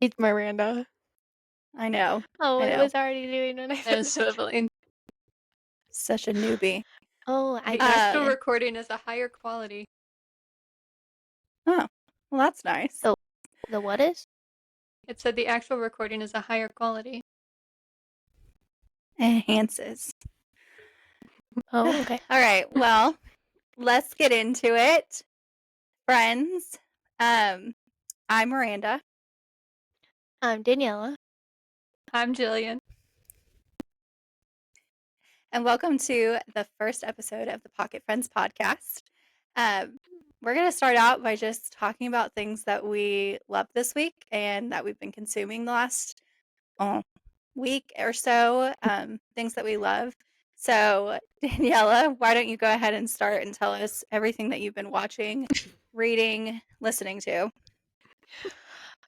It's Miranda. I know. Oh, I it know. was already doing when I And said it's the intro. swiveling. Such a newbie. Oh, I The did actual see. recording is a higher quality. Oh, well, that's nice. The what is? It said the actual recording is a higher quality. Enhances. Oh, okay. All right. Well, let's get into it, friends. I'm Miranda. I'm Daniela. I'm Jillian. And welcome to the first episode of the Pocket Friends podcast. We're going to start out by just talking about things that we love this week and that we've been consuming the last week or so, things that we love. So, Daniela, why don't you go ahead and start and tell us everything that you've been watching, reading, listening to?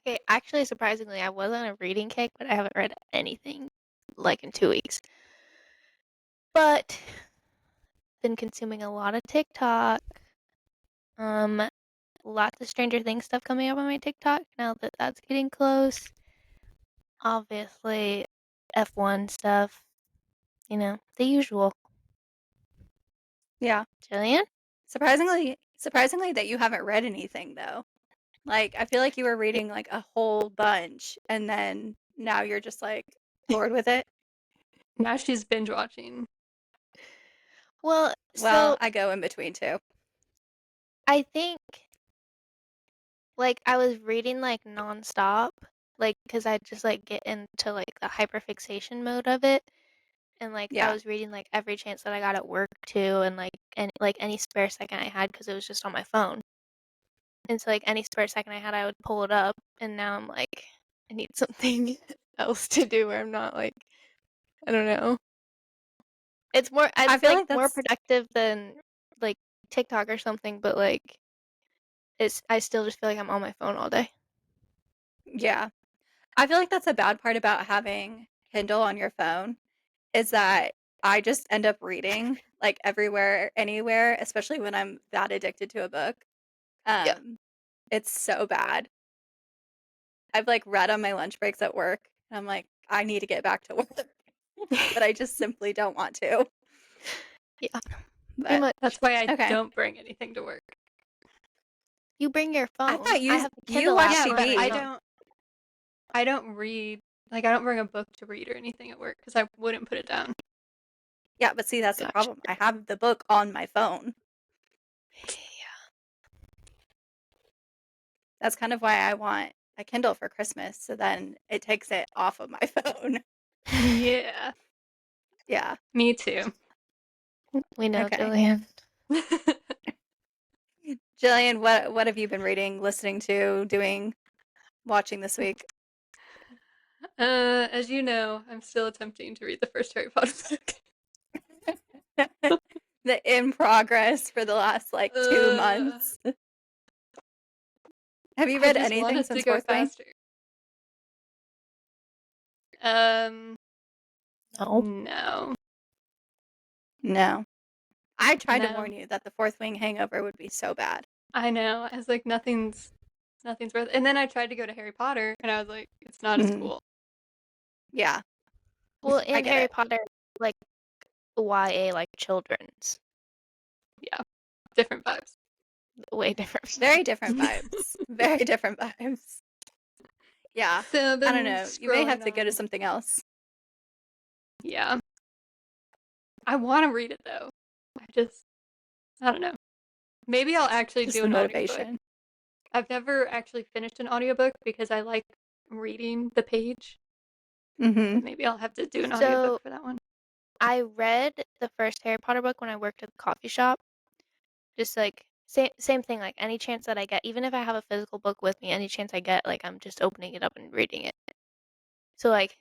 Okay, actually, surprisingly, I was on a reading kick, but I haven't read anything like in 2 weeks. But been consuming a lot of TikTok. Lots of Stranger Things stuff coming up on my TikTok now that that's getting close. Obviously, F1 stuff. You know, the usual. Yeah. Jillian? Surprisingly that you haven't read anything though. Like, I feel like you were reading like a whole bunch and then now you're just like bored with it. Now she's binge watching. Well, Well, so I go in between too. I think like I was reading like nonstop, like because I just like get into like the hyperfixation mode of it, and like I Yeah. was reading like every chance that I got at work too, and like any spare second I had because it was just on my phone, and so like any spare second I had, I would pull it up, and now I'm like I need something else to do where I'm not like I don't know. I It's feel like like more that's productive than like TikTok or something, but like I still just feel like I'm on my phone all day. yeah. I feel like that's a bad part about having Kindle on your phone is that I just end up reading like everywhere, anywhere, especially when I'm that addicted to a book. Yeah. Um, it's so bad. I've like read on my lunch breaks at work, and I'm like, I need to get back to work, but I just simply don't want to. Yeah, pretty But much. That's why I okay. don't bring anything to work. You bring your I phone. thought I you have the you Kindle watch app Yeah, on but my TV. phone. I don't read. Like, I don't bring a book to read or anything at work because I wouldn't put it down. Yeah, but see, that's the Gotcha. problem. I have the book on my phone. Yeah. That's kind of why I want a Kindle for Christmas, so then it takes it off of my phone. Yeah, Yeah. me too. We know, Okay. Jillian. Jillian, what have you been reading, listening to, doing, watching this week? As you know, I'm still attempting to read the first Harry Potter book. The in progress for the last like 2 Uh, months. Have you I read just want anything it to since go Fourth Wing? faster. Um, No. no, No. I tried to no. warn you that the Fourth Wing hangover would be so bad. I know. I was like, nothing's worth. And then I tried to go to Harry Potter, and I was like, it's not as Mhm. cool. Yeah, Well, I in get Harry it. Potter, like YA, like children's, Yeah, different vibes. way different. Very different vibes. Very different vibes. Yeah. So I've I don't been know. You may have scrolling to go to on. something else. Yeah, I want to read it though. I don't know. Maybe I'll actually Just do the an audiobook. motivation. I've never actually finished an audiobook because I like reading the page, but Mhm. maybe I'll have to do an So audiobook for that one. I read the first Harry Potter book when I worked at the coffee shop. Just like same thing. Like any chance that I get, even if I have a physical book with me, any chance I get, like I'm just opening it up and reading it. So like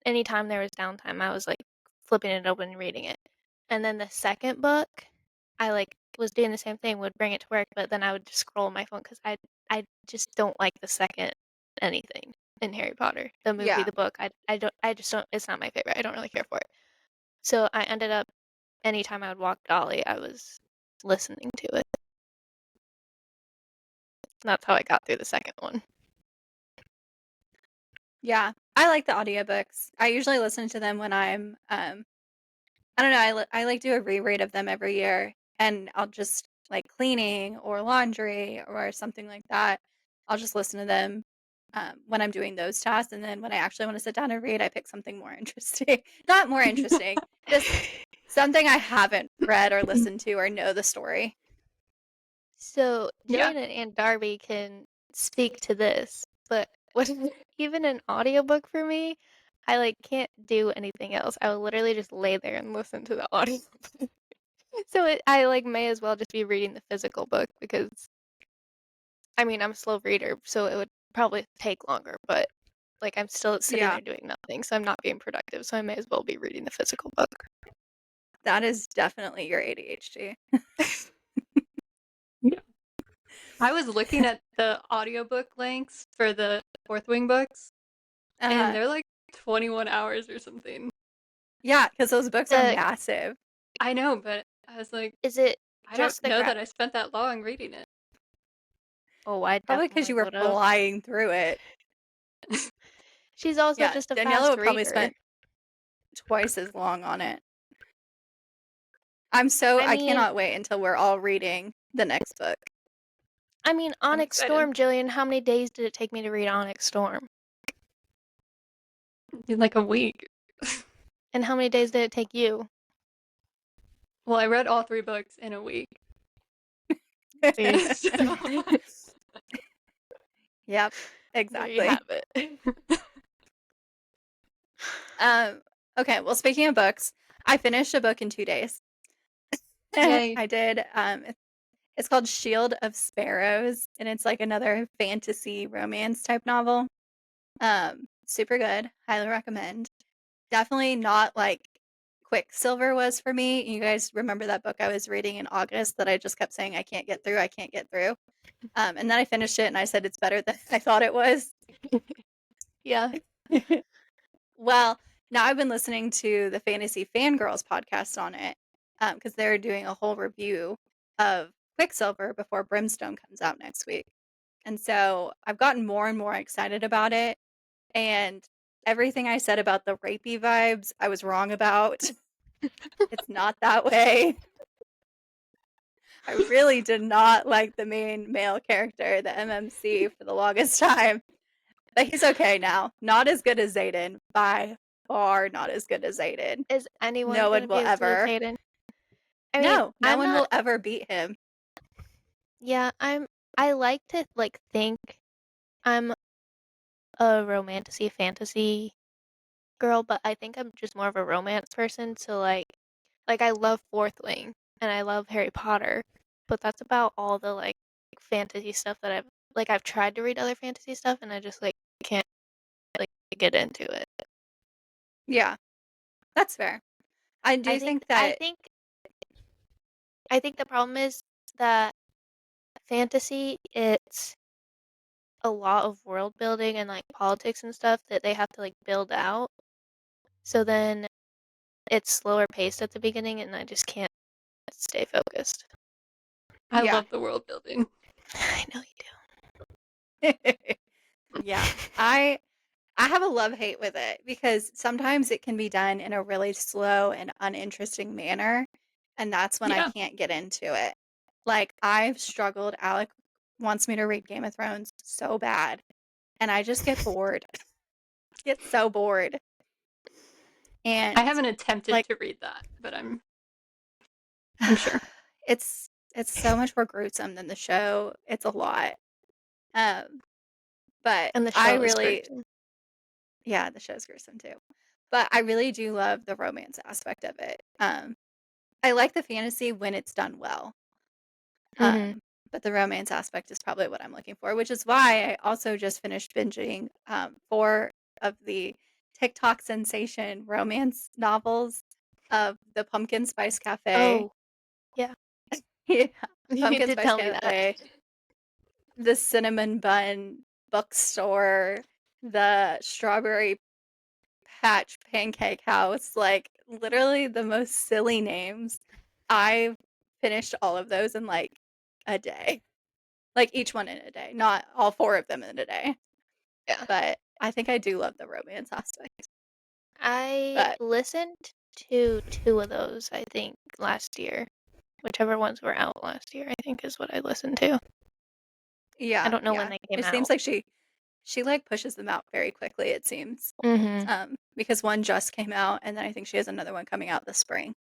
anytime there was downtime, I was like flipping it open and reading it. And then the second book, I like was doing the same thing, would bring it to work, but then I would just scroll on my phone because I just don't like the second anything in Harry Potter, the movie, Yeah. the book. I just don't. It's not my favorite. I don't really care for it. So I ended up anytime I would walk Dolly, I was listening to it. That's how I got through the second one. Yeah, I like the audiobooks. I usually listen to them when I'm, I don't know, I like do a reread of them every year, and I'll just like cleaning or laundry or something like that. I'll just listen to them when I'm doing those tasks, and then when I actually want to sit down and read, I pick something more interesting. Not more interesting, just something I haven't read or listened to or know the story. So Yeah. Jillian and Aunt Darby can speak to this, but what even an audiobook for me, I like can't do anything else. I will literally just lay there and listen to the audio. So I like may as well just be reading the physical book because I mean I'm a slow reader, so it would probably take longer, but like I'm still sitting Yeah, there doing nothing, so I'm not being productive, so I may as well be reading the physical book. that is definitely your ADHD. Yeah. I was looking at the audiobook links for the Fourth Wing books, and Uh, they're like 21 hours or something. yeah, because those books are The massive. I know, but I was like, is it I don't just the know that I spent that long reading it. Oh, I Probably because definitely you were would have. flying through it. She's also Yeah, just a Daniela fast would probably reader. spent twice as long on it. I I mean cannot wait until we're all reading the next book. I'm Onyx excited. Storm, Jillian, how many days did it take me to read Onyx Storm? In like a week. And how many days did it take you? Well, I read all 3 books in a week. See? So, Yep, There you exactly. have it. Um, okay, well, speaking of books, I finished a book in 2 days. yay. I did. It's called Shield of Sparrows, and it's like another fantasy romance type novel. Super good. Highly recommend. Definitely not like Quicksilver was for me. You guys remember that book I was reading in August that I just kept saying I can't get through, I can't get through. And then I finished it and I said it's better than I thought it was. Yeah. Well, now I've been listening to the Fantasy Fangirls podcast on it because they're doing a whole review of Quicksilver before Brimstone comes out next week. And so I've gotten more and more excited about it. And everything I said about the rapey vibes, I was wrong about. It's not that way. I really did not like the main male character, the MMC, for the longest time. But he's okay now. Not as good as Zayden. By far not as good as Zayden. Is anyone No gonna one be will as good as ever. Hayden? I mean, No, no I'm one not will ever beat him. yeah, I like to like think I'm a romantasy fantasy girl, but I think I'm just more of a romance person, so like I love Fourth Wing and I love Harry Potter, but that's about all the like fantasy stuff that I've tried to read other fantasy stuff and I just like can't like get into it. Yeah, that's fair. I I do think think I that, think I think the problem is that fantasy it's a lot of world building and like politics and stuff that they have to like build out. So then it's slower paced at the beginning and I just can't stay focused. I yeah. love the world building. I know you Yeah. I have a love-hate with it because sometimes it can be done in a really slow and uninteresting manner, and that's when I Yeah. can't get into it. Like, I've struggled. Alec wants me to read Game of Thrones so bad, and I just get bored. Get so bored. I And haven't attempted like to read that, but I'm sure. it's so much more gruesome than the show. It's a lot. Um, but And the I show is really gruesome. yeah, the show's gruesome too. But I really do love the romance aspect of it. I like the fantasy when it's done well. Mhm. Um, but the romance aspect is probably what I'm looking for, which is why I also just finished binging 4 of the TikTok sensation romance novels of the Pumpkin Spice Cafe. Oh, yeah. Yeah, You Pumpkin did Spice tell me that. Cafe, the Cinnamon Bun Bookstore, the Strawberry Patch Pancake House, like literally the most silly names. I've finished all of those in like a day. Like each one in a day, not all 4 of them in a day. Yeah. But I think I do love the romance aspect. I But listened to 2 of those, I think, last year. Whichever ones were out last year, I think is what I listened to. I yeah, don't know when yeah. they came It seems out. like she like pushes them out very quickly, it seems. Mhm. Because one just came out and then I think she has another one coming out this spring,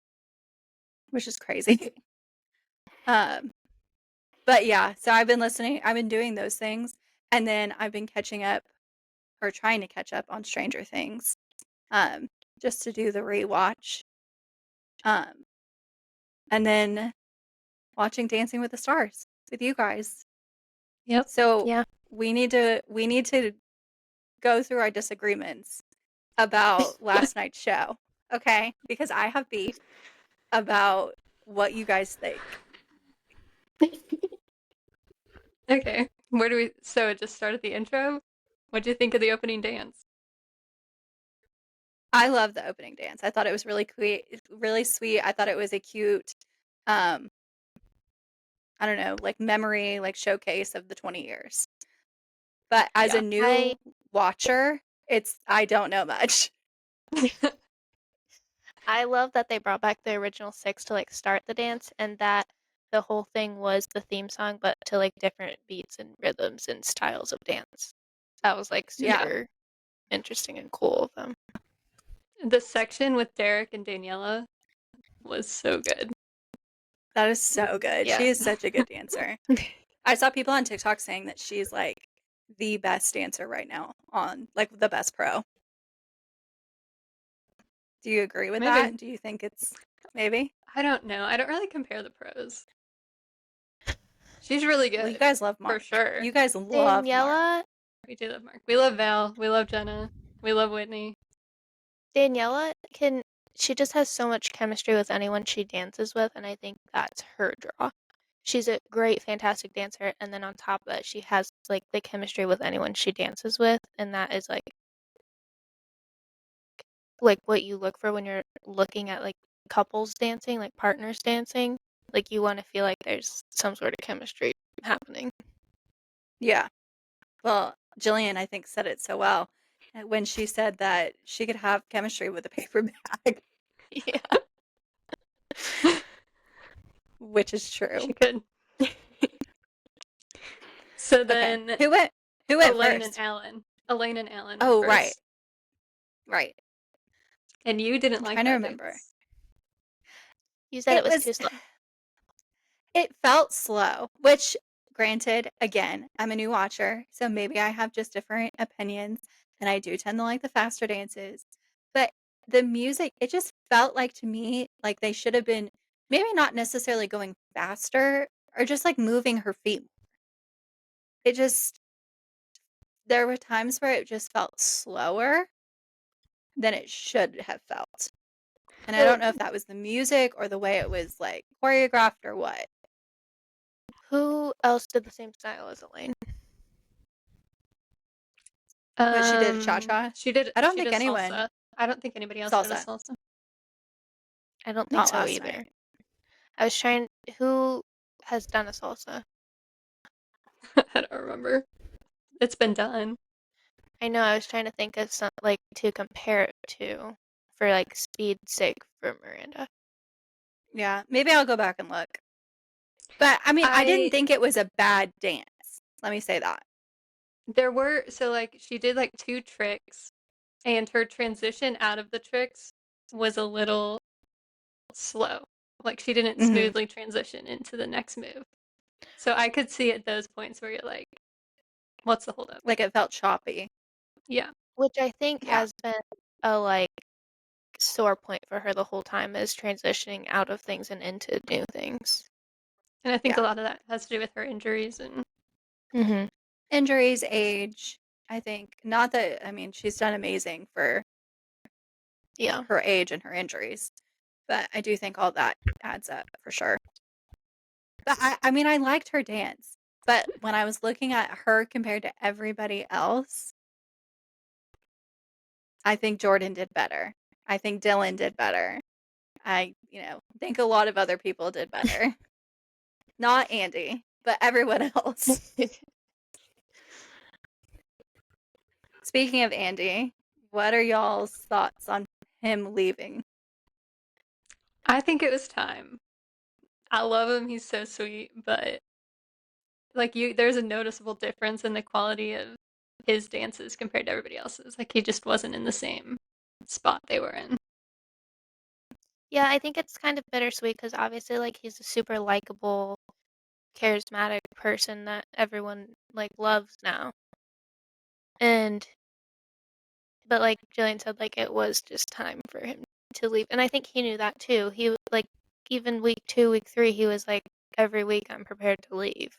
which is crazy. um but yeah, so I've been doing those things and then I've been catching up or trying to catch up on Stranger Things. Um just to do the rewatch. Um and then watching Dancing with the Stars with you guys. Yep. So Yeah. we need to go through our disagreements about last night's show, okay? Because I have beef about what you guys think. Okay. Where do we? So it just started the intro. What do you think of the opening dance? I love the opening dance. I thought it was really sweet. I thought it was a cute, um, I don't know, like memory, like showcase of the 20 years. But as a Yeah. I new watcher, I don't know much. I love that they brought back the original 6 to, like, start the dance, and that the whole thing was the theme song, but to, like, different beats and rhythms and styles of dance. That was, like, Yeah, super interesting and cool of them. The section with Derek and Daniela was so good. that is so good. Yeah. She is such a good dancer. I saw people on TikTok saying that she's like the best dancer right now on like the best pro. Do you agree with Maybe. that? Do you think it's maybe? I don't know. I don't really compare the pros. She's really Well, you good, guys love for Mark. sure. You guys love Mark. Daniela We do love Mark. We love Val. We love Jenna. We love Whitney. Daniela can she just has so much chemistry with anyone she dances with, and I think that's her draw. She's a great, fantastic dancer, and then on top of that, she has, like, the chemistry with anyone she dances with, and that is, like, what you look for when you're looking at, like, couples dancing, like, partners dancing. Like, you wanna feel like there's some sort of chemistry happening. Yeah. Well, Jillian, I think, said it so well when she said that she could have chemistry with a paper bag, Yeah. which is true. She could. So Okay. then Who went first? Elaine and Alan went Oh, right. first. Right. And you didn't I'm like trying to that remember. dance. You said it It was was too slow. it felt slow, which granted, again, I'm a new watcher, so maybe I have just different opinions and I do tend to like the faster dances. But the music, it just felt like to me like they should have been maybe not necessarily going faster or just like moving her feet. It just there were times where it just felt slower than it should have felt. And I So, don't know if that was the music or the way it was like choreographed or what. who else did the same style as Elaine? But she did a cha-cha. She did I don't she think did anyone salsa. I don't think anybody else did a salsa. salsa. I don't think Not so last either. night. I was trying who has done a salsa? I don't remember. It's been done. I know, I was trying to think of some like, to compare it to for, like, speed's sake for Miranda. Yeah, maybe I'll go back and look. But I mean, I didn't I think it was a bad dance. Let me say that. There were so like she did like two tricks and her transition out of the tricks was a little slow. Like she didn't Hmm. smoothly transition into the next move. So I could see at those points where you're like, what's the holdup? Like it felt choppy. Yeah. Which I think Yeah. has been a, like, sore point for her the whole time is transitioning out of things and into new things. And I think a Yeah. lot of that has to do with her injuries and Mhm. Injuries, age, I think. Not that, I mean, she's done amazing for Yeah. her age and her injuries. But I do think all that adds up for sure. But I mean, I liked her dance. But when I was looking at her compared to everybody else, I think Jordan did better. I think Dylan did better. Think a lot of other people did better. Not Andy, but everyone else. Speaking of Andy, what are y'all's thoughts on him leaving? I think it was time. I love him. He's so sweet, but like there's a noticeable difference in the quality of his dances compared to everybody else's. Like he just wasn't in the same spot they were in. Yeah, I think it's kind of bittersweet because obviously, like, he's a super likable, charismatic person that everyone, like, loves now. And but like Jillian said, like, it was just time for him to leave, and I think he knew that too. Like, even week 2, week 3, he was like, "Every week I'm prepared to leave."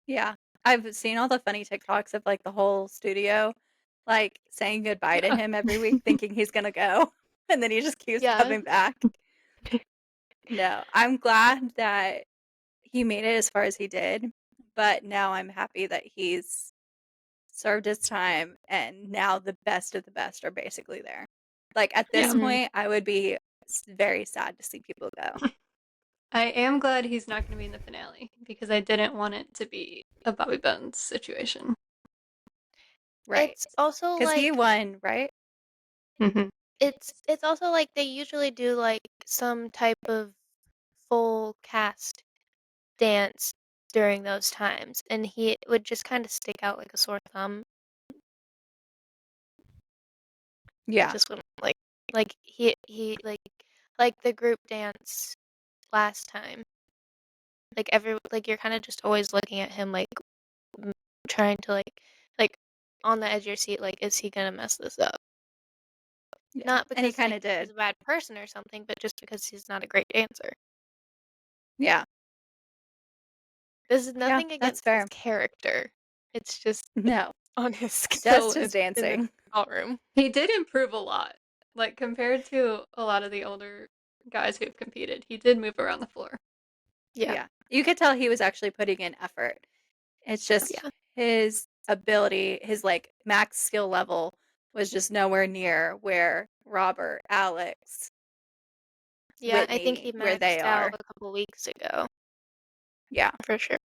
Yeah. I've seen all the funny TikToks of like the whole studio like saying goodbye to Yeah. him every week thinking he's gonna go and then he just keeps Yeah. coming back. No, I'm glad that he made it as far as he did, but now I'm happy that he's served his time and now the best of the best are basically there. Like at this Yeah. Mhm. point, I would be very sad to see people go. I am glad he's not going to be in the finale because I didn't want it to be a Bobby Bones situation. Right. It's also Because he like won, right? Hmm. it's also like they usually do, like, some type of full cast dance during those times, and he would just kinda stick out like a sore thumb. It Yeah. just wouldn't he like the group dance last time, like, you're kinda just always looking at him, like, m trying to, like, on the edge of your seat, like, "Is he gonna mess this up?" Yeah. Not And he because, kind like, of he's did. a bad person or something, but just because he's not a great dancer. Yeah. This is Yeah. nothing That's against his fair. character. It's just No, on his just skill his in the dancing. ballroom. He did improve a lot. Like compared to a lot of the older guys who've competed, he did move around the floor. Yeah, Yeah. You could tell he was actually putting in effort. It's just yeah. his ability, his like max skill level was just nowhere near where Robert, Alex, Yeah, I think Whitney, he where they maxed out are. a couple weeks ago, Yeah. for sure.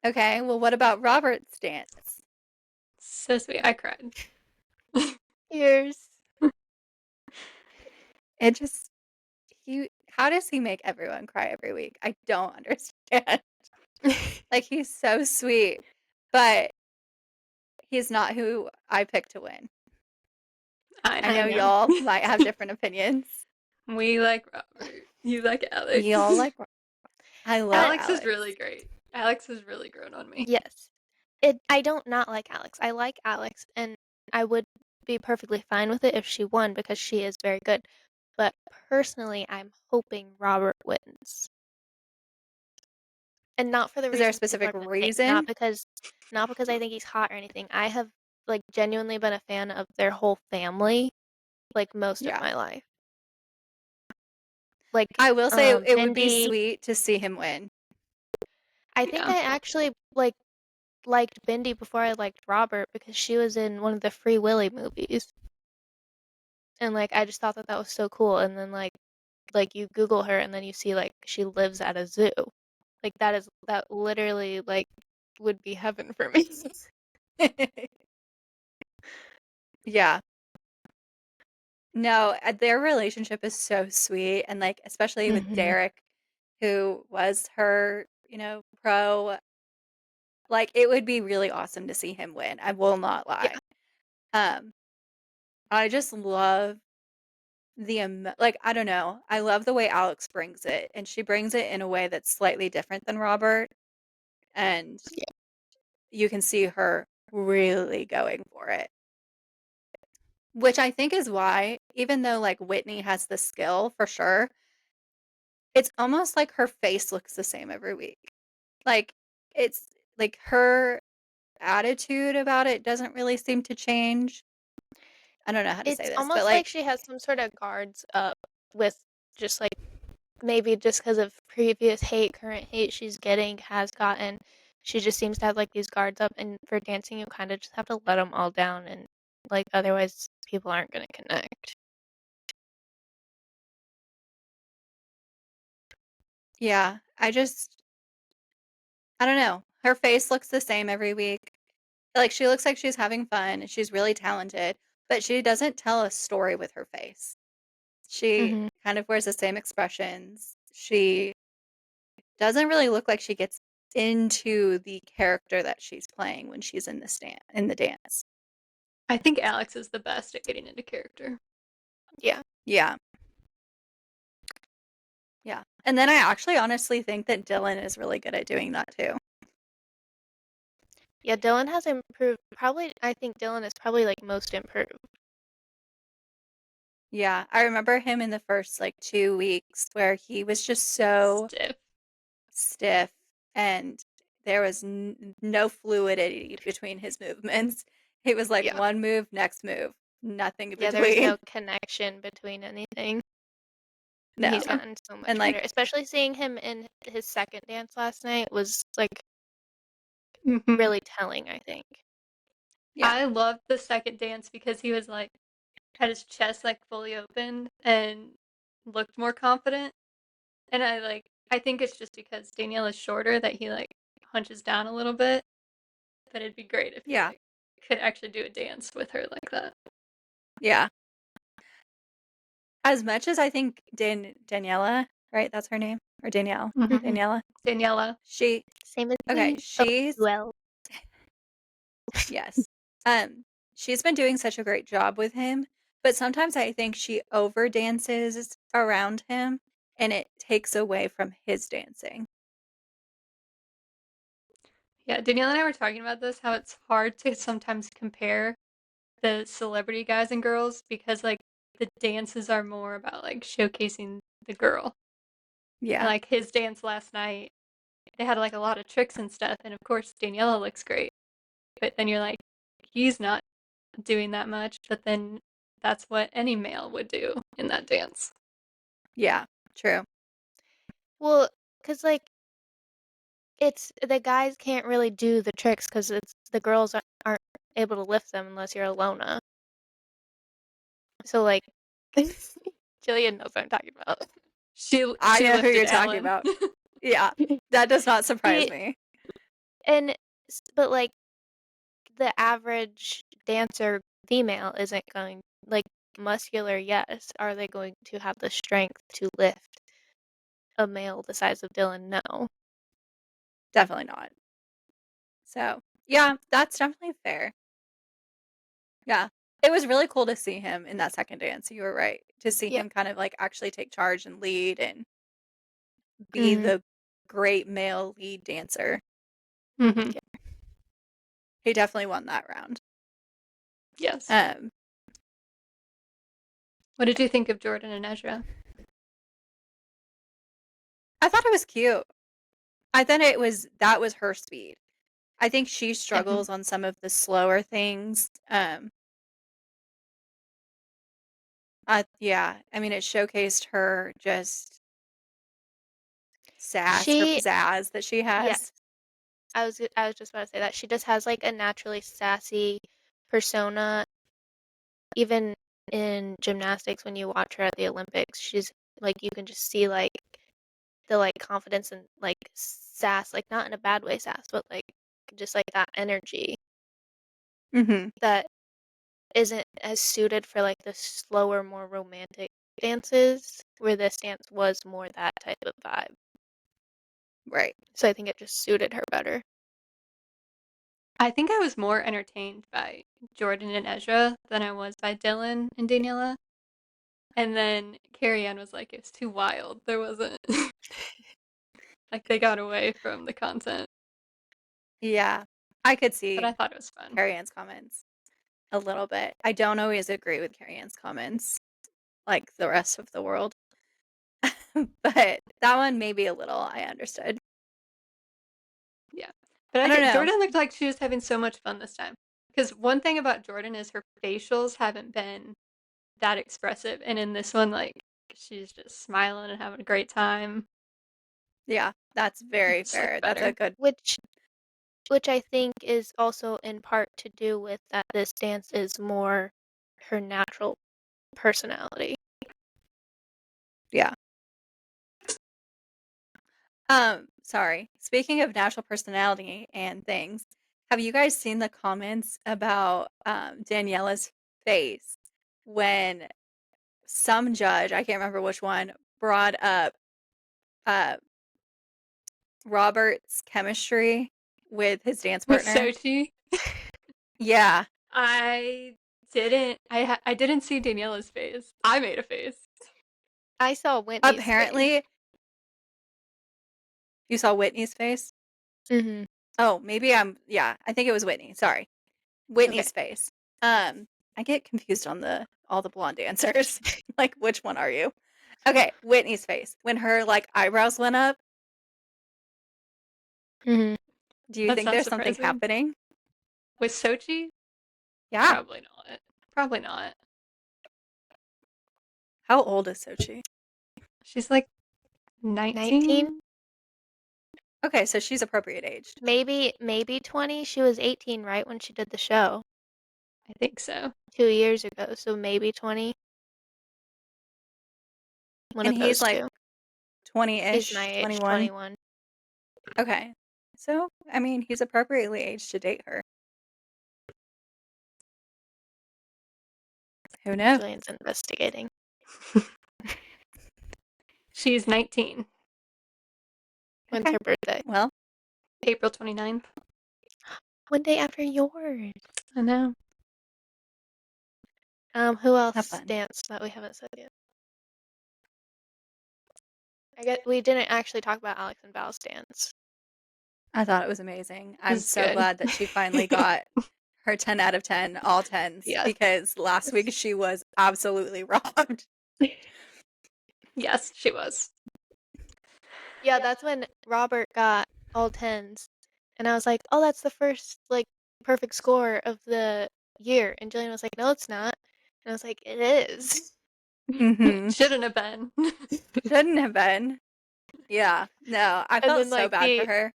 Okay. Well, what about Robert's dance? So sweet. I cried. Years. It just, how does he make everyone cry every week? I don't understand. Like, he's so sweet, but he's not who I picked to win. I I I know know. know. y'all might have different opinions. We like Robert. You like Alex. Y'all like, I love Uh, Alex is Alex. really great. Alex has really grown on me. yes. I don't not like Alex. I like Alex, and I would be perfectly fine with it if she won because she is very good. But personally, I'm hoping Robert wins. And not for the Is there a reasons people specific are gonna think. Not reason? because not because I think he's hot or anything. I have, like, genuinely been a fan of their whole family, like, most of Yeah. my life. Like, I will say it would be Bindi sweet to see him win. I think Yeah. I actually, like, liked Bindi before I liked Robert because she was in one of the Free Willy movies, and, like, I just thought that that was so cool, and then, like, you Google her and then you see, like, she lives at a zoo. Like, that literally, like, would be heaven for me. Yeah. No, their relationship is so sweet, and, like, especially with Mhm. Derek, who was her, pro, like, it would be really awesome to see him win, I will not Yeah. lie. Um, I just love like, I don't know, I love the way Alex brings it, and she brings it in a way that's slightly different than Robert, and Yeah. you can see her really going for it. Which I think is why, even though, like, Whitney has the skill for sure, it's almost like her face looks the same every week. Like, it's like her attitude about it doesn't really seem to change. I don't know how to say It's this, but, almost like like, she has some sorta guards up with just, like, maybe just because of previous hate, current hate she's getting, has gotten, she just seems to have, like, these guards up, and for dancing, you kinda just have to let them all down and, like, otherwise people aren't gonna connect. yeah, I don't know. Her face looks the same every week. Like, she looks like she's having fun, and she's really talented, but she doesn't tell a story with her face. She Mhm. kind of wears the same expressions. She doesn't really look like she gets into the character that she's playing when she's in the dance. I think Alex is the best at getting into character. Yeah. Yeah. Yeah. And then I actually honestly think that Dylan is really good at doing that too. Yeah, Dylan has improved. Probably, I think Dylan is probably like most improved. Yeah. I remember him in the first like 2 weeks where he was just so Stiff. stiff and there was no fluidity between his movements. He was like Yeah. one move, next move, nothing in Yeah, there was between. no connection between anything. And No. he's gotten so And much better. like, Especially seeing him in his second dance last night was like Mhm. really telling, I think. yeah. I loved the second dance because he was like had his chest like fully open and looked more confident. And I think it's just because Danielle is shorter that he like hunches down a little bit. But it'd be great if he Yeah. like could actually do a dance with her like that. Yeah. As much as I think Daniela, right? That's her name? Or Danielle? Mhm. Mhm. Daniela? Daniela. She Same as okay, me. Oh, she's well. yes. She's been doing such a great job with him, but sometimes I think she over dances around him and it takes away from his dancing. Yeah, Danielle and I were talking about this, how it's hard to sometimes compare the celebrity guys and girls because like the dances are more about like showcasing the girl. And Yeah. like his dance last night, they had like a lot of tricks and stuff, and of course Daniela looks great. But then you're like, he's not doing that much, but then that's what any male would do in that dance. Yeah. True. Well, because like it's the guys can't really do the tricks because it's the girls aren't able to lift them unless you're Alona. So like, Jillian knows what I'm talking about. I She know who lifted you're talking Ellen. about. Yeah. That does not surprise See, me. and but like the average dancer female isn't going like muscular. Yes, are they going to have the strength to lift a male the size of Dylan? No. Definitely not. So, yeah, that's definitely fair. Yeah. It was really cool to see him in that second dance. You were right. To see Yeah. him kind of like actually take charge and lead and be Mhm. the great male lead dancer. Hmm. Yeah. He definitely won that round. Yes. Um, What did you think of Jordan and Ezra? I thought it was cute. I thought that was her speed. I think she Hmm. struggles on some of the slower things. Yeah, I mean, it showcased her just sass, her She pizzazz that she has. yes. I was just about to say that she just has like a naturally sassy persona. Even in gymnastics, when you watch her at the Olympics, she's like you can just see like the like confidence and like sass, like not in a bad way sass, but like just like that energy Mhm. that isn't as suited for like the slower, more romantic dances, where this dance was more that type of vibe. Right. So I think it just suited her better. I think I was more entertained by Jordan and Ezra than I was by Dylan and Daniela. And then Carrie Ann was like, it was too wild. There wasn't like they got away from the content. Yeah. I could But I see thought it was fun. Carrie Ann's comments a little bit. I don't always agree with Carrie Ann's comments like the rest of the world. But that one maybe a little I understood. Yeah. But I don't know. Jordan looked like she was having so much fun this time. Because one thing about Jordan is her facials haven't been that expressive. And in this one, like, she's just smiling and having a great time. Yeah, that's very Just looked fair. That's a better. good Which I think is also in part to do with that this dance is more her natural personality. yeah. Sorry. Speaking of natural personality and things, Have you guys seen the comments about Daniela's face when some judge, I can't remember which one, brought up uh, Robert's chemistry with his dance With partner? Sochi, Yeah. I I didn't see Daniela's face. I made a face. I saw Whitney's face. Apparently, you saw Whitney's face? Mhm. Oh, maybe yeah, I think it was Whitney. Sorry. Okay. Whitney's face. I get confused on all the blonde dancers. Like, which one are you? Okay, Whitney's face. When her like eyebrows went up, Mhm. do you That's think not there's something surprising. happening? With Sochi? Yeah. Probably not. Probably not. How old is Sochi? She's like 19? 19? Okay, so she's appropriate aged. Maybe 20. She was 18, right, when she did the show I think so. 2 years ago, so maybe 20. One And of he's those like 2. He's 20-ish, my age, 21. 21. Okay. So, I mean, he's appropriately aged to date her. Who knows? Julian's investigating. She's 19. When's Okay. her birthday? Well, April 29th. One day after yours. I know. Who have else fun. danced that we haven't said yet? I guess we didn't actually talk about Alex and Val's dance. I thought it was amazing. I'm It's so good. glad that she finally got her 10 out of 10, all 10s, Yes. because last week she was absolutely robbed. Yes, she was. Yeah, that's when Robert got all 10s. And I was like, oh, that's the first, like, perfect score of the year. And Jillian was like, no, it's not. And I was like, it is. Mhm. Shouldn't have been. Shouldn't have been. Yeah. No, I And felt then, so like, bad for her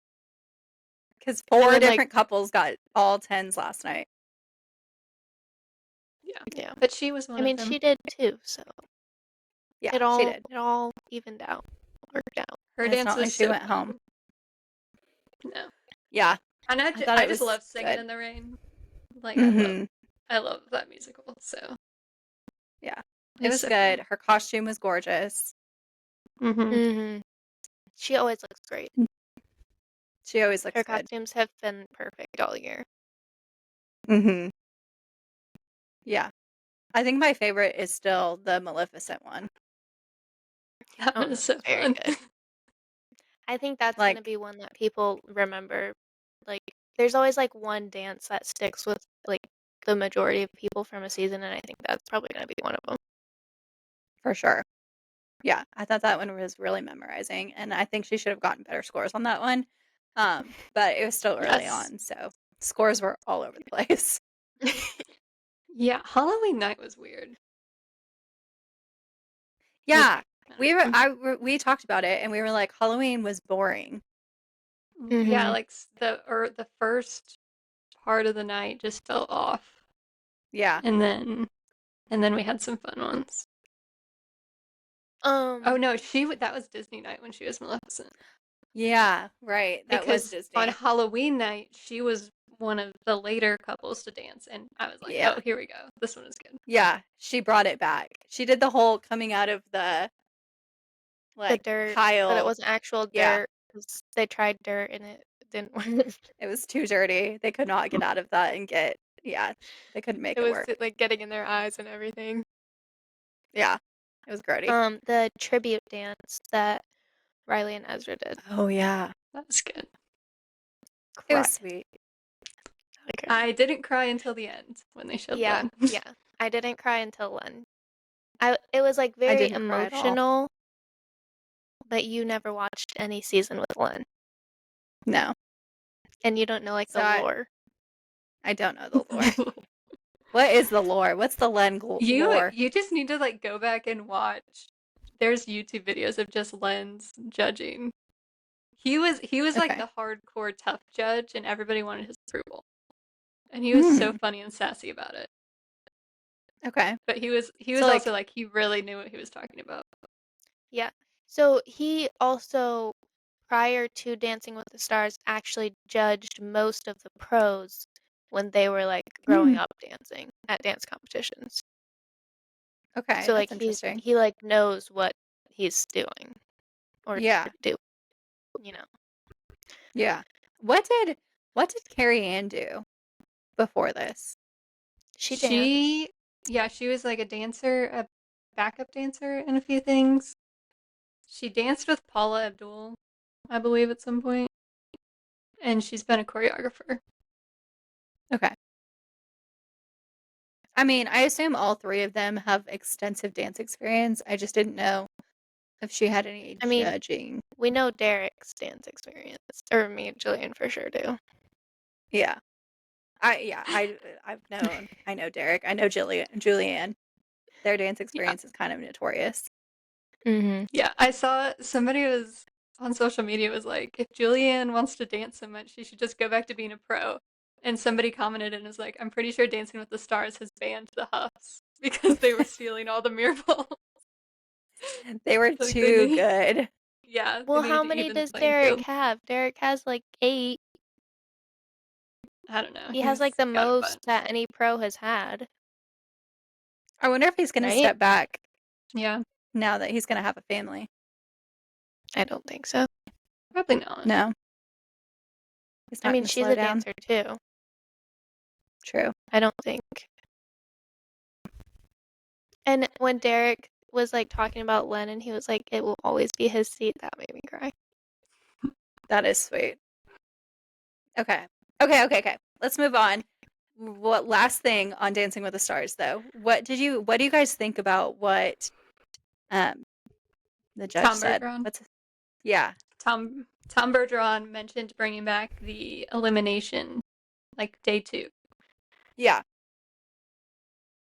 because and 4 then, like, different couples got all 10s last night. yeah. But she was one I of mean, them. she did too, so Yeah, it she all did. it all evened out, worked out. Her And it's dance not like was she so went fun. home. No. Yeah. And I thought I it just was love Singing good. in the Rain. Like Mhm. I love that musical. So Yeah. It it's was so good. fun. Her costume was gorgeous. Mm-hmm. Mhm. She always looks great. She always Her looks good. costumes have been perfect all year. Mhm. Yeah. I think my favorite is still the Maleficent one. That Oh, one is no, so very fun. good. I think that's gonna Like, be one that people remember. Like, there's always, like, one dance that sticks with, like, the majority of people from a season, and I think that's probably gonna be one of them. for sure. Yeah, I thought that one was really memorizing, and I think she should have gotten better scores on that one. But it was still early Yes. on, so scores were all over the place. Yeah, Halloween night was weird. Yeah, I don't know. we talked about it, and we were like, Halloween was boring. Yeah, Mhm. like the first part of the night just felt off. Yeah. And then we had some fun ones. Oh Um, no, that was Disney night when she was Maleficent. Yeah, right. That was Because on Disney. Halloween night, she was one of the later couples to dance, and I was like, Yeah. oh, here we go. This one is good. Yeah, she brought it back. She did the whole coming out of the the like dirt, but it pile. wasn't actual Yeah, dirt 'cause they tried dirt and it didn't work. it was too dirty. They could not get out of that and get yeah, they couldn't make It it was, work. like, getting in their eyes and everything. Yeah. It was grody. The tribute dance that Riley and Ezra did. Oh yeah. That was good. It Cry. was sweet. I cried. I didn't cry until the end when they showed Yeah, Len. yeah. I didn't cry until Len. It was, like, I very didn't cry at all. emotional, but you never watched any season with Len, No. and you don't know, like, So the lore. I don't know the lore. What is the lore? What's the lore? You just need to like go back and watch. There's YouTube videos of just Len's judging. He was like Okay. the hardcore tough judge, and everybody wanted his approval. And he was so Hmm. funny and sassy about it. Okay. But he was So also like like he really knew what he was talking about. Yeah. So he also prior to Dancing with the Stars, actually judged most of the pros when they were, like, growing Mm, up dancing at dance competitions. okay, So, like, that's interesting. he, like, knows what he's doing or Yeah, should do, you know? yeah. What did Carrie Ann do before this? She danced. She, yeah, she was like a dancer, a backup dancer in a few things. She danced with Paula Abdul, I believe, at some point, and she's been a choreographer. Okay. I mean, I assume all three of them have extensive dance experience. I just didn't know if she had any I mean, judging. we know Derek's dance experience, or me and Jillian for sure do. Yeah. I know Derek. I know Julianne. Their dance Yeah. experience is kind of notorious. Mhm. Yeah, I saw somebody was on social media was like, if Julianne wants to dance so much, she should just go back to being a pro. And somebody commented and was like, I'm pretty sure Dancing with the Stars has banned the Huffs because they were stealing all the mirror balls. They were Like they too need, good. yeah, they Well, needed how to many even the does playing Derek field. have? Derek has, like, 8. I don't know. He has, like, He's the got a most bunch. that any pro has had, I wonder if he's going to right? step back Yeah, now that he's going to have a family. I don't think so. probably not. No, he's I not mean, going to she's slow a down. dancer too. True. I don't think. And when Derek was, like, talking about Len and he was like, "It will always be his seat," that made me cry. That is sweet. Okay. Okay. Let's move on. What last thing on Dancing with the Stars though? What do you guys think about what um the judge Tom said? Bergeron. Yeah. Tom Bergeron mentioned bringing back the elimination, like day 2. Yeah.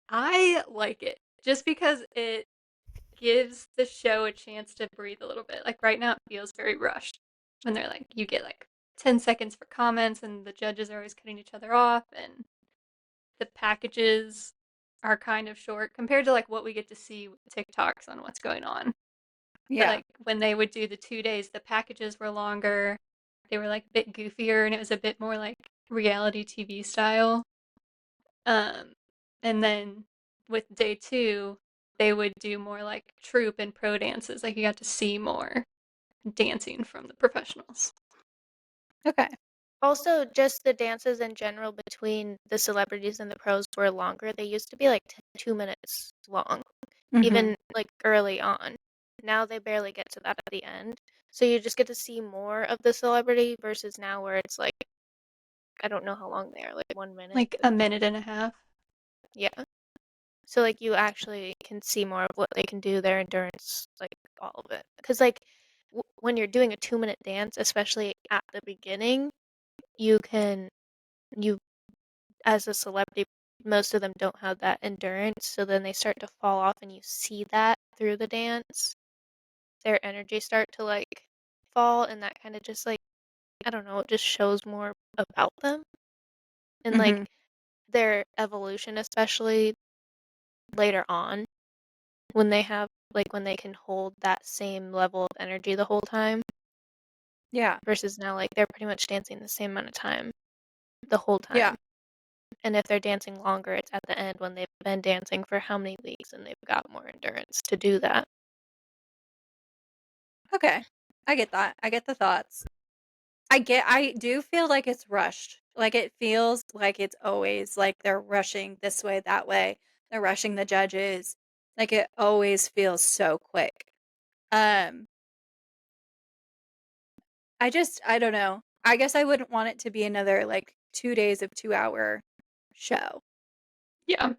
I like it just because it gives the show a chance to breathe a little bit. Like right now, it feels very rushed when they're like, you get like 10 seconds for comments, and the judges are always cutting each other off, and the packages are kind of short compared to like what we get to see with TikToks on what's going on. But Yeah. like when they would do the 2 days, the packages were longer. They were like a bit goofier, and it was a bit more like reality TV style. Um, and then with day 2, they would do more like troupe and pro dances. Like you got to see more dancing from the professionals. Okay. Also, just the dances in general between the celebrities and the pros were longer. They used to be, like, 2 minutes long, Mhm. even, like, early on. Now they barely get to that at the end. So you just get to see more of the celebrity versus now where it's, like, I don't know how long they are, like, 1 minute? Like a minute and a half. Yeah. So, like, you actually can see more of what they can do, their endurance, like, all of it. Because like, when you're doing a 2-minute dance, especially at the beginning, you can you as a celebrity, most of them don't have that endurance, so then they start to fall off and you see that through the dance. Their energy start to, like, fall, and that kinda just, like, I don't know, it just shows more about them and, like, Mhm. their evolution, especially later on when they have like, when they can hold that same level of energy the whole time Yeah. versus now, like, they're pretty much dancing the same amount of time the whole Yeah. time. And if they're dancing longer, it's at the end when they've been dancing for how many weeks and they've got more endurance to do that. Okay. I get that. I get the thoughts. I do feel like it's rushed. Like it feels like it's always like they're rushing this way, that way. They're rushing the judges. Like it always feels so quick. Um I don't know. I guess I wouldn't want it to be another like 2 days of 2-hour show. Yeah.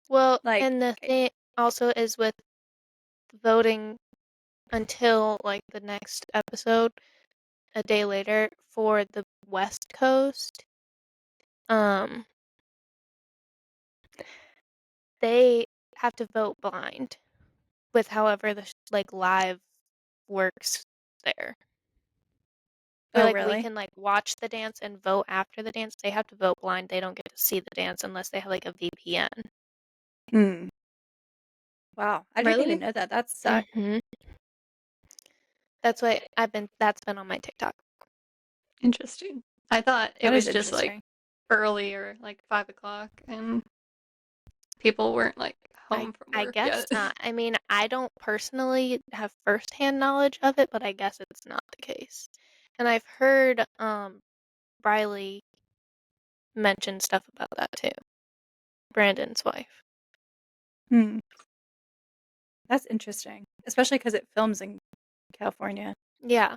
Well, Like and the thing also is with voting until, like, the next episode, a day later for the West Coast, um, they have to vote blind with however the like, live works there. Or, oh like, we really? can, like, watch the dance and vote after the dance. They have to vote blind. They don't get to see the dance unless they have, like, a VPN. Hmm. Wow. I didn't even Really? know that. That sucks. Mhm. That's been on my TikTok. Interesting. I thought it That is was just like interesting. early or like 5 o'clock and people weren't like home from I work guess yet. not. I mean, I don't personally have firsthand knowledge of it, but I guess it's not the case. And I've heard Riley mention stuff about that too. Brandon's wife. Hmm. That's interesting, especially because it films in California. Yeah.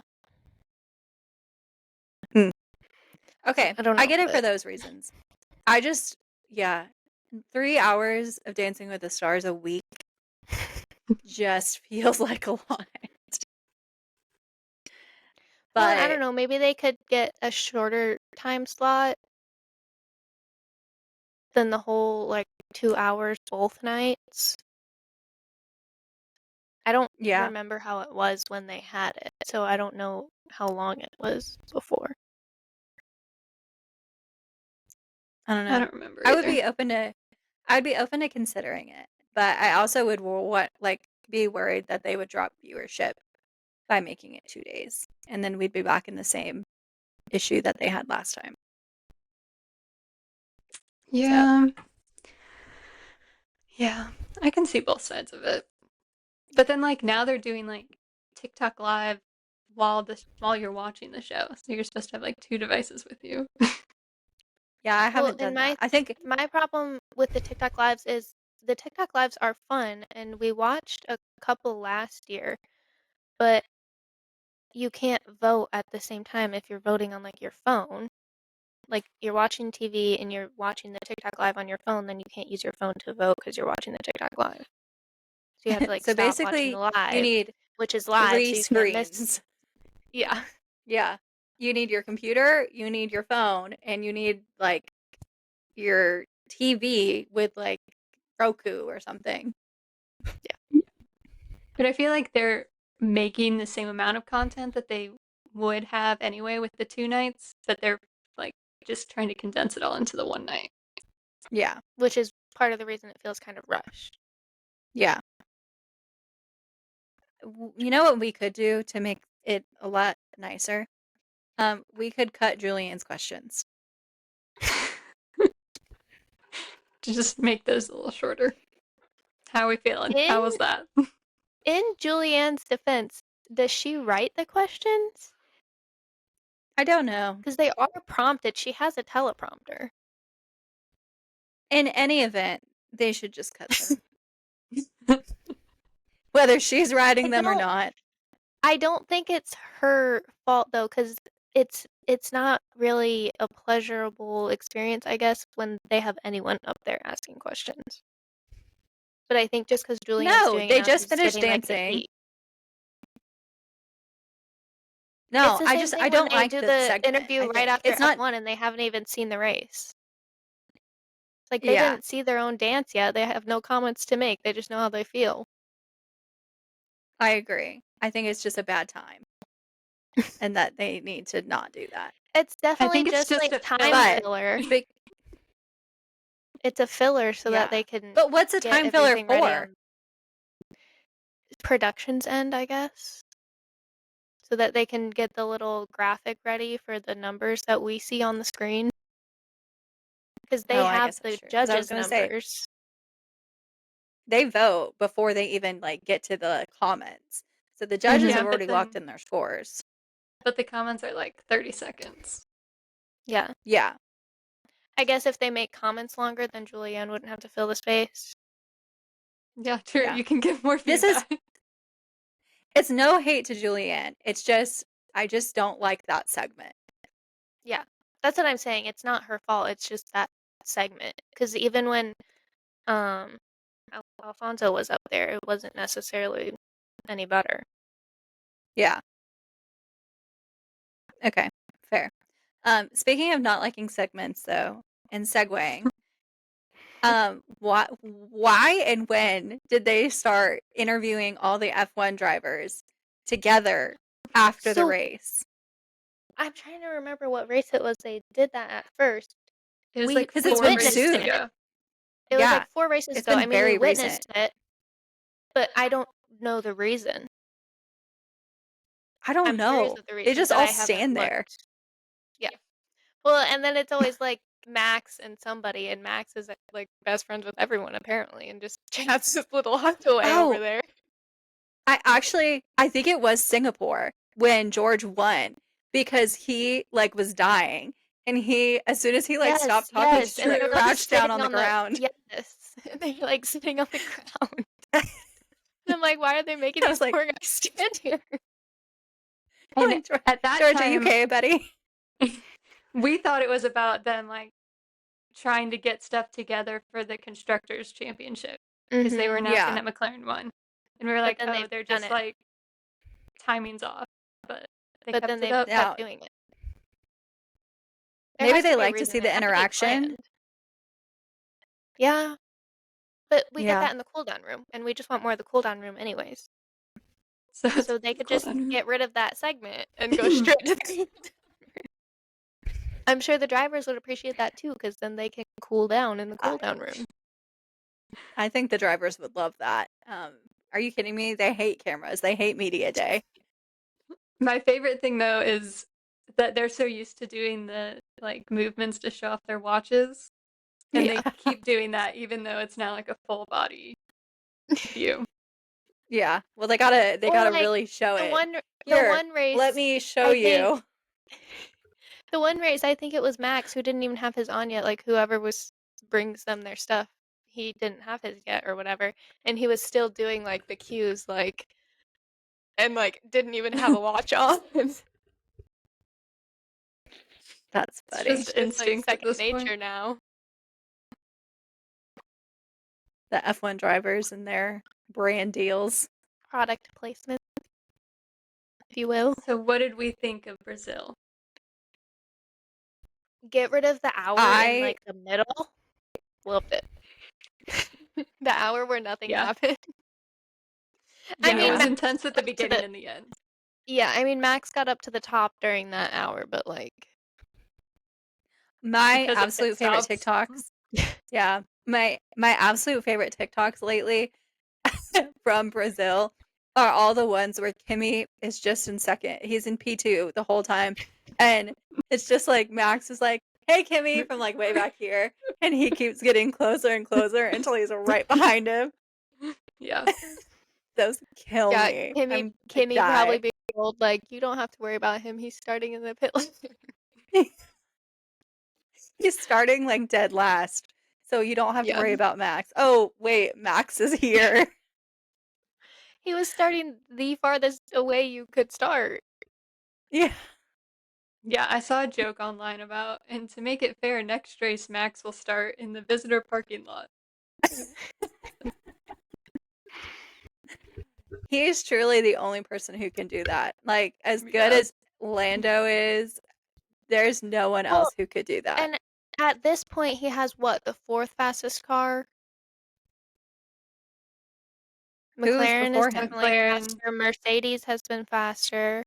Okay, I don't I know, get it for but those reasons. I just, yeah, 3 hours of Dancing with the Stars a week just feels like a lot. well, I don't But know, maybe they could get a shorter time slot than the whole like 2 hours both nights. I don't yeah, remember how it was when they had it, so I don't know how long it was before. I don't I know. don't remember I would either. be open to, I'd be open to considering it, but I also would be worried that they would drop viewership by making it 2 days, and then we'd be back in the same issue that they had last time. So Yeah. Yeah. I can see both sides of it. But then like now they're doing like TikTok live while you're watching the show. So you're supposed to have like 2 devices with you. yeah, I Well, haven't and done that. I think my problem with the TikTok lives is the TikTok lives are fun, and we watched a couple last year, but you can't vote at the same time if you're voting on like your phone. Like you're watching TV and you're watching the TikTok live on your phone, then you can't use your phone to vote because you're watching the TikTok live. So you have to like so. stop watching the Basically, you live, need which is live, three so you can't miss. screens. Yeah. Yeah, you need your computer, you need your phone, and you need like your TV with like Roku or something. But I feel like they're making the same amount of content that they would have anyway with the 2 nights, but they're like just trying to condense it all into the one night. Yeah, Which is part of the reason it feels kind of rushed. yeah. You know what we could do to make it a lot nicer? We could cut Julian's questions. To just make those a little shorter. How are we feeling? In How was that? in Julianne's defense, does she write the questions? I don't know. Because they are prompted. She has a teleprompter. In any event, they should just cut them. Whether she's I writing them or don't not. I don't think it's her fault though, because it's not really a pleasurable experience, I guess, when they have anyone up there asking questions. But I think just because Julianne's No, doing it they now, just she's finished getting like the dancing. heat. It's No, the same I thing when don't they like do this the segment, interview I right think. after It's not F1 and they haven't even seen the race. It's like they yeah, didn't see their own dance yet. They have no comments to make. They just know how they feel. I agree. I think it's just a bad time and that they need to not do that. It's I definitely think it's just just like a time filler. But filler. spe It's a filler so that yeah. they can But what's a get time filler everything ready for? on production's end, I guess. So that they can get the little graphic ready for the numbers that we see on the screen. Because they Oh, I have guess that's the true. Because I was judges' gonna say numbers. they vote before they even like get to the comments. So the judges Mhm. Yeah, have already locked in their scores. but the comments are like 30 seconds. Yeah. Yeah. I guess if they make comments longer, then Julianne wouldn't have to fill the space. Yeah, true. Yeah. You can give more This is feedback. it's no hate to Julianne. It's just I just don't like that segment. Yeah. That's what I'm saying. It's not her fault. It's just that segment. Because even when um Alfonso was up there, it wasn't necessarily any better. Yeah. Okay. Fair. Speaking of not liking segments though, and segueing, why and when did they start interviewing all the F1 drivers together after the So race? I'm trying to remember what race it was they did that at first. It was We like Because we it's 4 been races witnessed soon. it. ago. It was Yeah. like 4 races It's ago. been I mean, we very recent. witnessed it, but I don't know the reason. I don't I'm curious know. of the They reasons, just but all I haven't stand there. looked. Yeah. Well, and then it's always, like, Max and somebody, and Max is, like, best friends with everyone apparently and just chats his little hunt away over Oh, there. I think it was Singapore when George won because he, like, was dying, and he as soon as he, like, Yes, stopped talking, yes, he and they're, like, crouched down sitting on the on the ground. yes, and they're, like, sitting on the ground. And I'm like, "Why are they making I these was like poor guys stand here?" I'm And like, at that George, are you time, okay, buddy?" we thought it was about them like trying to get stuff together for the constructors championship because they were Mhm. announcing Yeah. that McLaren won. And we were But like, then "Oh, they've they're done just it. like timing's off." But they But then kept it they've up. kept Now, doing it. There maybe has to they be a like to reason, see it the had to be interaction. planned. Yeah, but we get Yeah. that in the cool down room, and we just want more of the cool down room anyways. So it's So they could cool just then. get rid of that segment and go straight to the cool down. I'm sure the drivers would appreciate that too, because then they can cool down in the I cool down room. I think the drivers would love that. Are you kidding me? They hate cameras. They hate media day. My favorite thing though is that they're so used to doing the like movements to show off their watches, and Yeah. they keep doing that even though it's now like a full body view. Yeah. Well, they Or, gotta like, really show the it. one the Here, one let race, me show I think you. the one race, I think it was Max who didn't even have his on yet, like, whoever was brings them their stuff, he didn't have his yet or whatever, and he was still doing, like, the cues, like and, like, didn't even have a watch on. That's It's funny. just It's just, like, instinct at second this point. nature now. The F1 drivers and their brand deals. Product placement, if you will. So what did we think of Brazil? Get rid of the hour in, I like, the middle. Loved it. The hour where nothing Yeah. happened. I Yeah, it mean, was yeah. Max intense at the got up to beginning the and the end. yeah, I mean, Max got up to the top during that hour, but, like My Because of pit absolute favorite stops. TikToks. Yeah. My absolute favorite TikToks lately from Brazil are all the ones where Kimi is just in second. He's in P2 the whole time. And it's just like Max is like, "Hey Kimi," from like way back here. And he keeps getting closer and closer until he's right behind him. Yeah. Those kill yeah, me. Kimmy I'm I Kimmy probably die. being told, like, "You don't have to worry about him, he's starting in the pit lane." He's starting like dead last. So you don't have to Yeah. worry about Max. Oh, wait, Max is here. He was starting the farthest away you could start. Yeah. Yeah, I saw a joke online about, and to make it fair, next race Max will start in the visitor parking lot. He is truly the only person who can do that. Like, as good Yeah. as Lando is, there's no one Well, else who could do that. and at this point, he has what, the 4th fastest car? Who's McLaren is before him? definitely McLaren, faster, Mercedes has been faster.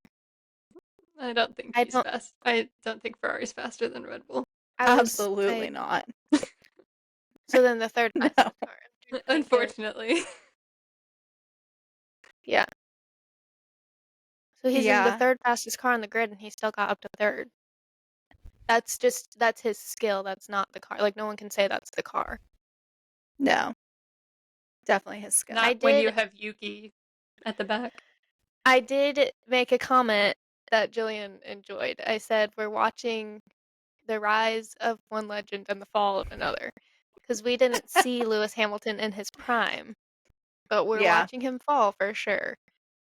I don't think I he's don't fast. I don't think Ferrari's faster than Red Bull. I was Absolutely I not. so then the 3rd No. fastest car after Leclerc. Unfortunately. Yeah. So he's in the Yeah. 3rd fastest car on the grid, and he still got up to 3rd. That's his skill, that's not the car, like, no one can say that's the car. No. Definitely his skill. I Not when you did have Yuki at the back. I did make a comment that Jillian enjoyed. I said, "We're watching the rise of one legend and the fall of another, because we didn't see Lewis Hamilton in his prime, but we're Yeah, watching him fall for sure."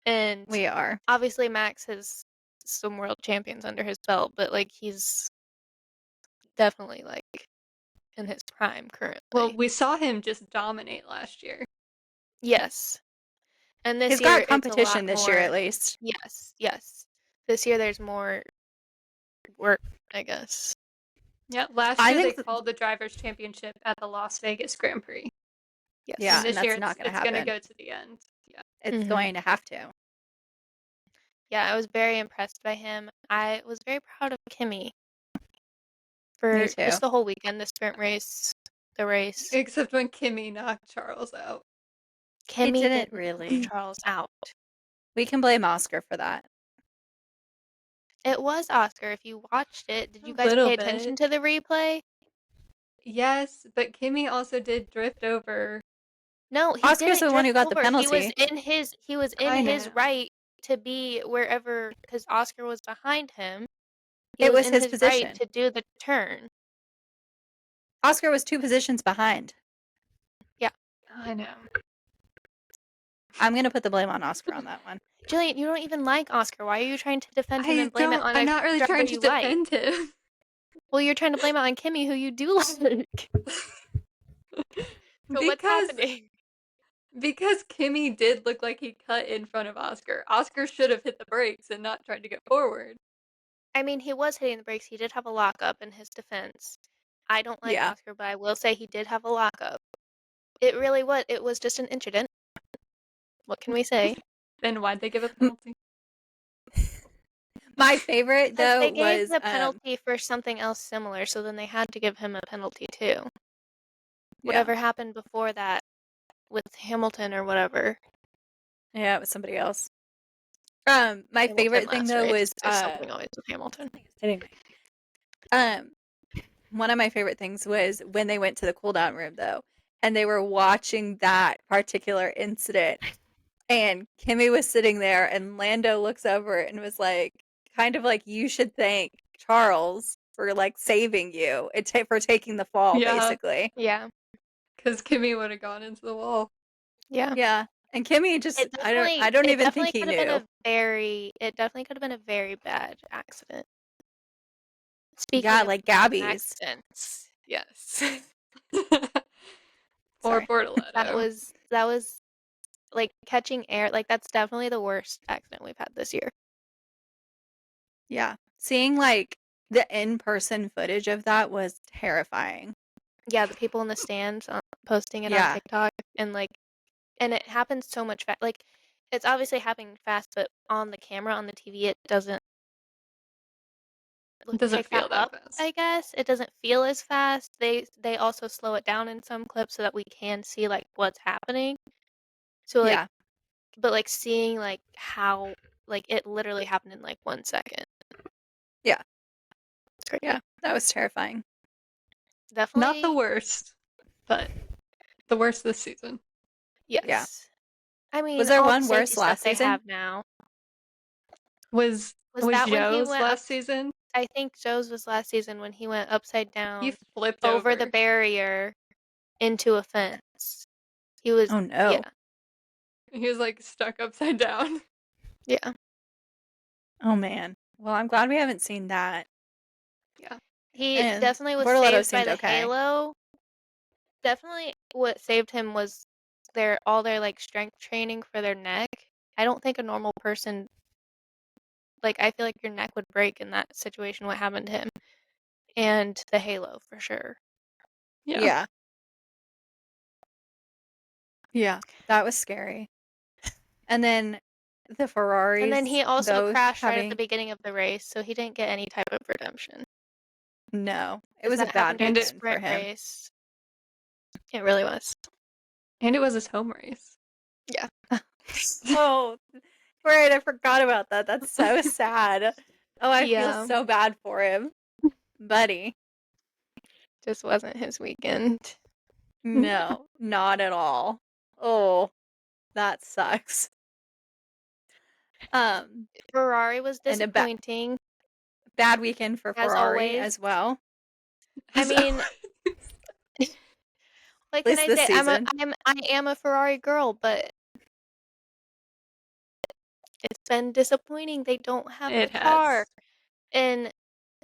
And we are. obviously Max has some world champions under his belt, but, like, he's definitely, like, in his prime Well, currently. we saw him just dominate last year. Yes. And this He's got year, it's a lot competition this year at more least. yes, yes. This year, there's more work, I guess. Yeah, last I year they think, called the Drivers' Championship at the Las Vegas Grand Prix. yeah, And Yes. and this year that's not going to it's going to happen. go to the end. Yeah. It's Mhm. going to have to. Yeah, I was very impressed by him. I was very proud of Kimmy Me for too. just the whole weekend, the sprint race, the race. Except when Kimi knocked Charles out. He Kimmy didn't didn't knock really. Charles out. We can blame Oscar for that. It was Oscar. If you watched it, did A you guys little pay attention bit. to the replay? Yes, but Kimmy also did drift over. No, he Oscar's didn't the one drift who got the over. penalty. He was in I his know. right to be wherever because Oscar was behind him. He It was was in his his right position. to do the turn. Oscar was 2 positions behind. Yeah. I know. I'm going to put the blame on Oscar on that one. Jillian, you don't even like Oscar. Why are you trying to defend him and blame it on I'm a not really driver trying to you like? defend him. Well, you're trying to blame it on Kimmy, who you do like. So what's because happening? because Kimmy did look like he cut in front of Oscar. Oscar should have hit the brakes and not tried to get forward. I mean, he was hitting the brakes. He did have a lockup in his defense. I don't like Yeah. Oscar, but I will say he did have a lockup. It really was. It was just an incident. What can we say? Then why'd they give a M- penalty? My favorite, Because though, they gave was the penalty for something else similar, so then they had to give him a penalty too. yeah. Whatever happened before that with Hamilton or whatever. Yeah, it was somebody else. My Hamilton favorite thing, last though, race. was There's something always with Hamilton. Um, one of my favorite things was when they went to the cool down room, though, and they were watching that particular incident, and Kimmy was sitting there, and Lando looks over and was like, kind of like, you should thank Charles for like saving you and for taking the fall, Yeah, basically. Yeah. because Kimmy would have gone into the wall. Yeah. Yeah, and Kimmy just, It I don't even think definitely he could have been knew. it definitely could have been a very bad accident. Yeah, Speaking of like bad Gabby's. accidents, yes. Or Sorry. Bortoletto. That was like catching air. Like that's definitely the worst accident we've had this year. Yeah, seeing like the in-person footage of that was terrifying. Yeah, the people in the stands posting it on Yeah, TikTok and it happens so much fast. Like it's obviously happening fast, but on the camera on the TV it doesn't It doesn't pick that feel that up, fast. I guess. It doesn't feel as fast. They also slow it down in some clips so that we can see like what's happening. So like yeah, but like seeing like how like it literally happened in like 1 second. yeah, It's crazy. yeah. That was terrifying. Not the Definitely worst, but the worst this season. Yeah. yes. I Was mean, there all the one safety worse stuff last they season? have now. Was Was was that when he Joe's went up last season? I think Joe's was last season when he went upside He down flipped over the over. barrier into a fence. He was Oh no. yeah. He was like stuck upside down. Yeah. Oh man. Well, I'm glad we haven't seen that. Yeah. He And definitely was Bortoletto saved by seemed the okay. halo. Definitely what saved him was their like strength training for their neck. I don't think a normal person like I feel like your neck would break in that situation what happened to him. And the halo for sure. Yeah. Yeah. Yeah. That was scary. And then the And then he Ferraris also both crashed right at the having beginning of the race, so he didn't get any type of redemption. no. It Because was a that bad happened during And the it weekend for sprint him. race. It really was. and it was his home race. Yeah. Oh, right, I forgot about that. That's so sad. Oh, I feel Yeah. so bad for him. Buddy. Just wasn't his weekend. No, not at all. Oh, that sucks. Um, Ferrari was and a disappointing, bad weekend for as Ferrari always. as well. I So, mean, what At can least I this say? season. I am a Ferrari girl, but it's been disappointing. They don't have the it car. has. And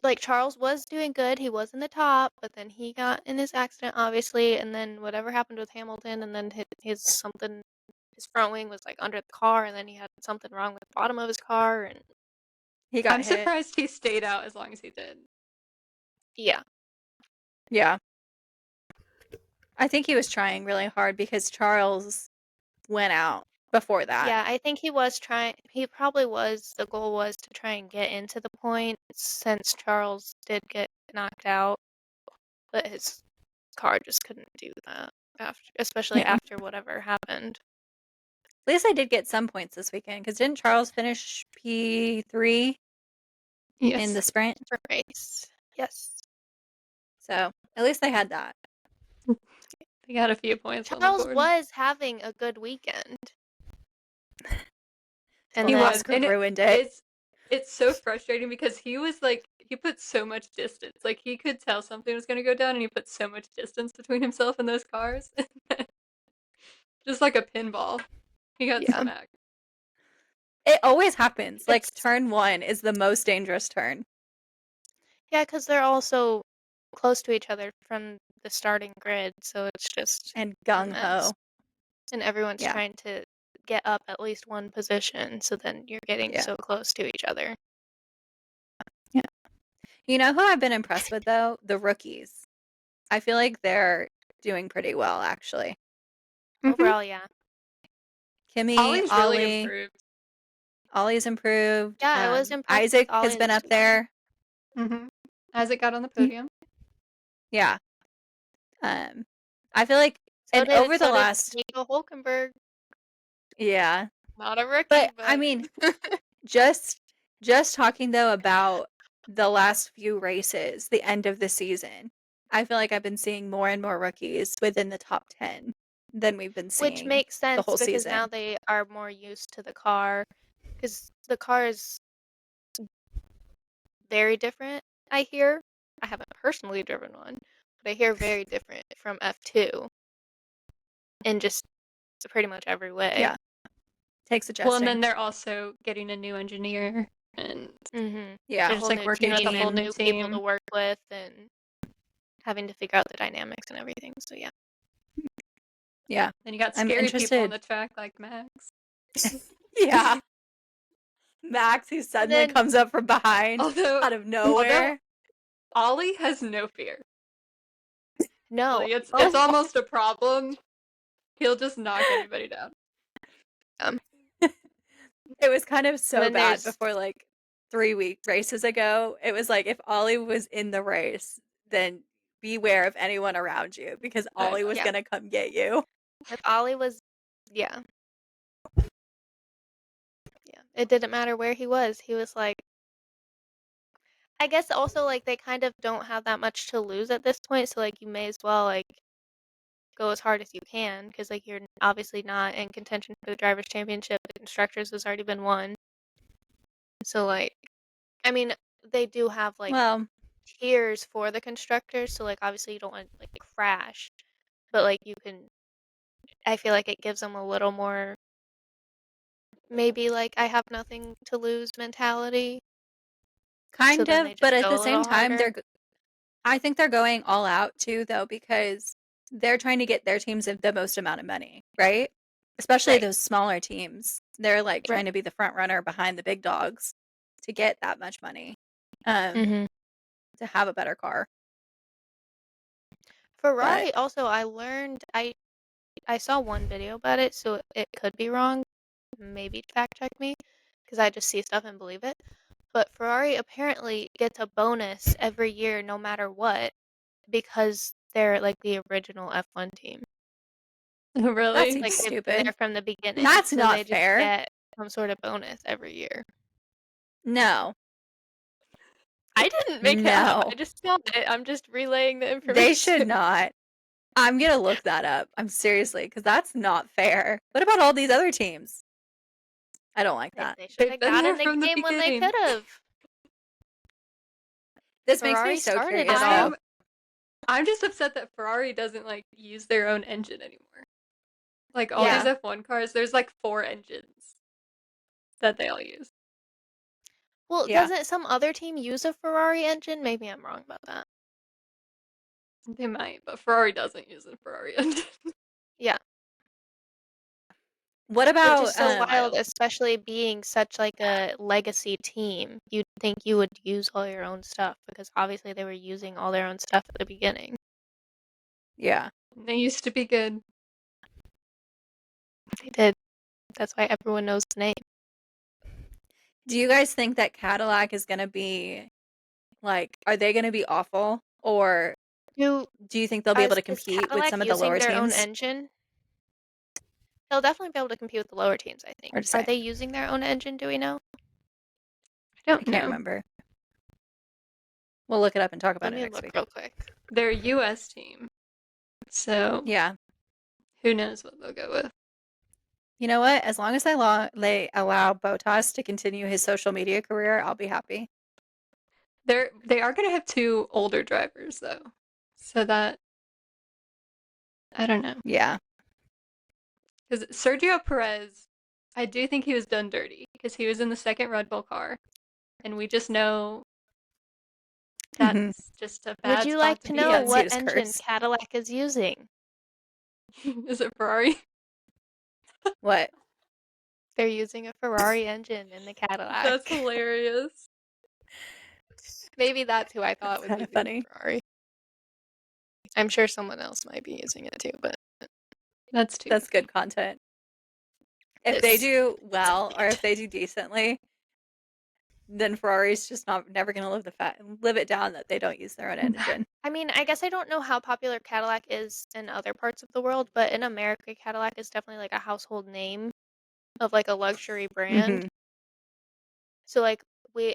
like Charles was doing good. He was in the top, but then he got in his accident, obviously, and then whatever happened with Hamilton, and then his front wing was like under the car, and then he had something wrong with the bottom of his car, and He got I'm hit. surprised he stayed out as long as he did. yeah, Yeah. I think he was trying really hard because Charles went out before that. yeah. I think he was trying. He probably was. The goal was to try and get into the point since Charles did get knocked out, but his car just couldn't do that especially Yeah. after whatever happened. At least I did get some points this weekend because didn't Charles finish P3? Yes. in the sprint. sprint race. Yes. So at least they had that. They got a few points on the Charles board. was having a good weekend. And He then was, and ruined it. It's so frustrating because he was like he put so much distance. Like he could tell something was gonna go down and he put so much distance between himself and those cars. Just like a pinball. He got Yeah. smacked. It always happens. Like It's turn 1 is the most dangerous turn. yeah, because they're all so close to each other from the starting grid, so it's just And a gung mess. ho. And everyone's Yeah. trying to get up at least one position, so then you're getting Yeah. so close to each other. Yeah. You know who I've been impressed with though? The rookies. I feel like they're doing pretty well actually. Overall, yeah. Kimmy, Ollie's really Ollie, improved. Ollie's improved. Yeah, I was impressed with Isaac Ollie has been this up weekend. there. Mm-hmm. Isaac got on the podium. Yeah. I feel like So and over the last Nico Hulkenberg. yeah. Not a rookie, But but I mean, just talking though about the last few races, the end of the season. I feel like I've been seeing more and more rookies within the top 10 than we've been which seeing makes the sense whole because now season. they are more used to the car, because the car is very different, I hear. I haven't personally driven one, but I hear very different from F2 in just pretty much every way. Yeah. Takes Well, and adjusting. then they're also getting a new engineer and Mm-hmm. Yeah. they're just like working with a whole new people to team. work with and having to figure out the dynamics and everything. So yeah. Yeah. Then you got I'm scary people on interested. the track like Max. Yeah. Max, who suddenly then- comes up from behind Although out of nowhere. Ollie has no fear. No, Like, it's almost a problem. He'll just knock anybody down. It was kind of so then bad there's- before like 3 races ago. It was like if Ollie was in the race, then beware of anyone around you because Ollie was Yeah. gonna come get you. if Ollie was, yeah. Yeah, it didn't matter where he was. He was like, I guess also like they kind of don't have that much to lose at this point, so like you may as well like go as hard as you can because like you're obviously not in contention for the drivers' championship. The constructors has already been won, so like, I mean, they do have like Well, tiers for the constructors, so like obviously you don't want to like crash, but like you can. I feel like it gives them a little more, maybe like I have nothing to lose mentality. kind then of, they just but at go the a same little time, harder. I think they're going all out too, though, because they're trying to get their teams the most amount of money, right? Especially Right. those smaller teams. They're like trying to be the front runner behind the big dogs to get that much money, Mm-hmm. to have a better car. Ferrari also, I learned I saw one video about it, so it could be wrong. Maybe fact check me, because I just see stuff and believe it. But Ferrari apparently gets a bonus every year, no matter what, because they're like the original F1 team. Really? That seems Like they've been stupid. there from the beginning. That's so not they just fair. get some sort of bonus every year. No, I didn't make it up. No. I just saw it. I'm just relaying the information. they should not. I'm gonna look that up. I'm seriously, because that's not fair. What about all these other teams? I don't like that. They should They've have been got there in the from the game when they beginning. could have. This makes Ferrari me so started it curious. all. though. I'm just upset that Ferrari doesn't like use their own engine anymore. Like all Yeah. these F1 cars, there's like 4 engines that they all use. Well, Yeah. doesn't some other team use a Ferrari engine? Maybe I'm wrong about that. They might, but Ferrari doesn't use a Ferrari engine. Yeah. What about Which is so wild, wild. especially being such like a legacy team. You'd think you would use all your own stuff because obviously they were using all their own stuff at the beginning. Yeah. They used to be good. They did. That's why everyone knows the name. Do you guys think that Cadillac is gonna be like? Are they gonna be awful, or Do do you think they'll be able to is compete with Cadillac some of the using lower their own teams? engine? They'll definitely be able to compete with the lower teams, I think. Hard to Are say. they using their own engine? Do we know? I I don't can't know. remember. We'll look it up and talk Let about it me next look week. real quick. They're a U.S. team, so Yeah. who knows what they'll go with. You know what? As long as they allow Botas to continue his social media career, I'll be happy. They are going to have 2 older drivers though, so that I don't know. Yeah. Because Sergio Perez, I do think he was done dirty because he was in the second Red Bull car, and we just know Mhm. that's just a Would bad you like spot to to be know Let's in. see what his engine curse. Cadillac is using? Is it Ferrari? What? They're using a Ferrari engine in the Cadillac. That's hilarious. Maybe that's who I thought That's was kind of using funny. the Ferrari. I'm sure someone else might be using it too, but That's too That's funny. good content. If they this do is well or brilliant. if they do decently, then Ferrari's just never going to live it down that they don't use their own engine. I mean, I guess I don't know how popular Cadillac is in other parts of the world, but in America, Cadillac is definitely like a household name of like a luxury brand. Mhm. So like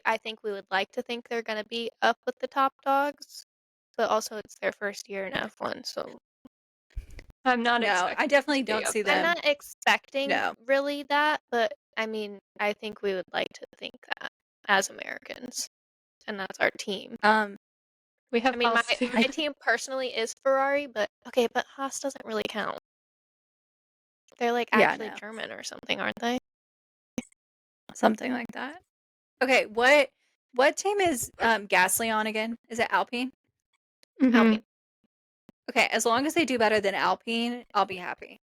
I think we would like to think they're gonna be up with the top dogs, but also it's their first year in F1, so I'm not No, I expecting them definitely to be don't up see I'm there. them. not expecting No. really that, but I mean, I think we would like to think that as Americans, and that's our team. Um, We I have mean, my Haas too. my team personally is Ferrari, but okay, but Haas doesn't really count. They're like yeah, actually no. German or something, aren't they? Something like that. Okay, what team is Gasly on again? Is it Alpine? Mhm. Alpine. Okay, as long as they do better than Alpine, I'll be happy.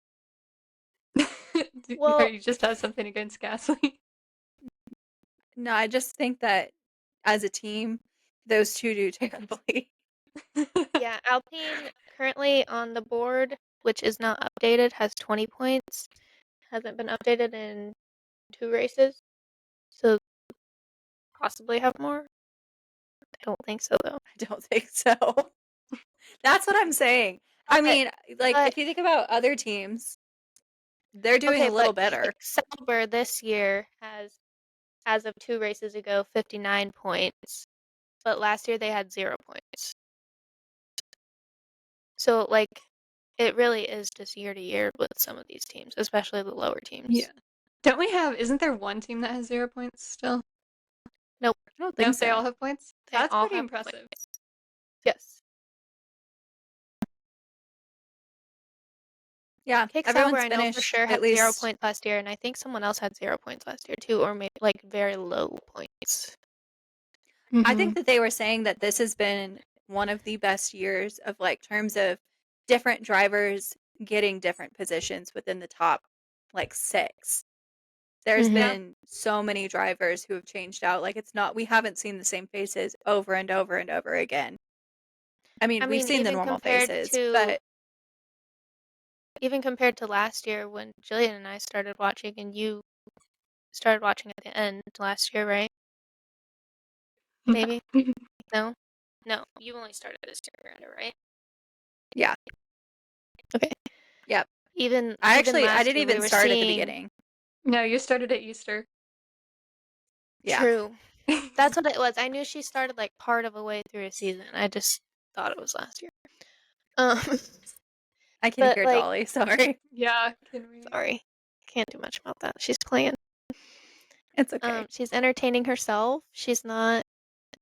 Or Well, you just have something against Gasly? No, I just think that as a team, those two do terribly. yeah, Alpine currently on the board, which is not updated, has 20 points. Hasn't been updated in 2 races, so possibly have more. I don't think so though. I don't think so. That's what I'm saying. I But mean, like but if you think about other teams, they're doing okay, a but little better. Sauber this year has, as of 2 races ago, 59 points, but last year they had 0 points. So like, it really is just year to year with some of these teams, especially the lower teams. Yeah. Don't we have, isn't there one team that has 0 points still? Nope, I don't No, think they all so. have points? they That's all pretty have impressive. points. Yes. Yeah, Kick Sauber, everyone's I know for finished sure at had 0 least. points last year, and I think someone else had 0 points last year too, or maybe like very low points. I Mhm. think that they were saying that this has been one of the best years of like terms of different drivers getting different positions within the top like 6. There's Mhm. Yeah. been so many drivers who have changed out. Like it's not we haven't seen the same faces over and over and over again. I mean, I we've mean, seen the normal faces, but even compared to last year when Jillian and I started watching, and you started watching at the end last year, right? No. Maybe? No? No, you only started this year, Miranda, right? yeah. Okay. Yep. Even I last didn't year we even were start at the seeing. beginning. No, you started at Easter. Yeah. True. That's what it was. I knew she started like part of a way through a season. I just thought it was last year. Um, I can but hear like, Dolly, sorry. Yeah, can we? sorry, can't do much about that. She's playing. It's okay. She's entertaining herself. She's not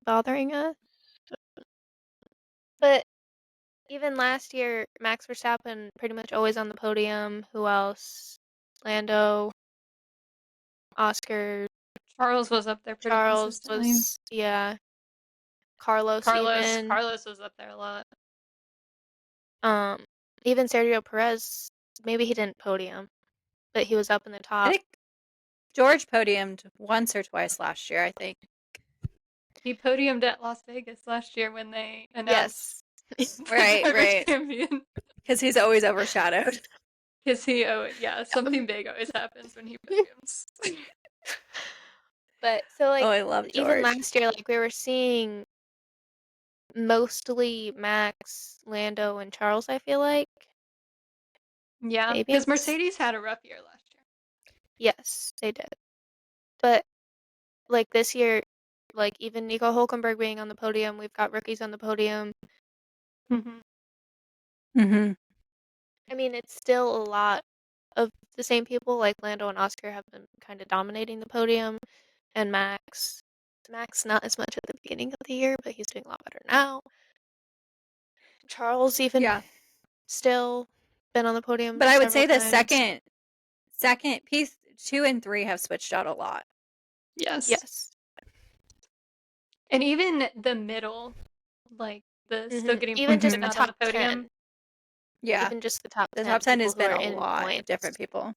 bothering us. But even last year, Max Verstappen pretty much always on the podium. Who else? Lando, Oscar, Charles was up there pretty Charles consistently. was, yeah, Carlos Carlos, even. Carlos was up there a lot. Um, even Sergio Perez. Maybe he didn't podium, but he was up in the I top. think George podiumed once or twice last year, I think. He podiumed at Las Vegas last year when they announced Yes. the drivers' champion. Because he's always overshadowed. Because yeah, something big always happens when he podiums. But so like Oh, I love even George. last year, like we were seeing mostly Max, Lando, and Charles, I feel like. Yeah, Maybe because I'm Mercedes had a rough year last year. yes, they did. But like this year like, even Nico Hulkenberg being on the podium, we've got rookies on the podium. Mhm. Mhm. I mean, it's still a lot of the same people, like, Lando and Oscar have been kinda dominating the podium, and Max not as much at the beginning of the year, but he's doing a lot better now. Charles even Yeah. still been on the podium But I would several say the times. second piece 2 and 3 have switched out a lot. Yes. Yes. And even the middle, like, the still Mhm. getting Even points just but Mhm. the not on top the podium. 10. Yeah. Even just the top The 10 top 10 people has who are been a in lot of different points. people.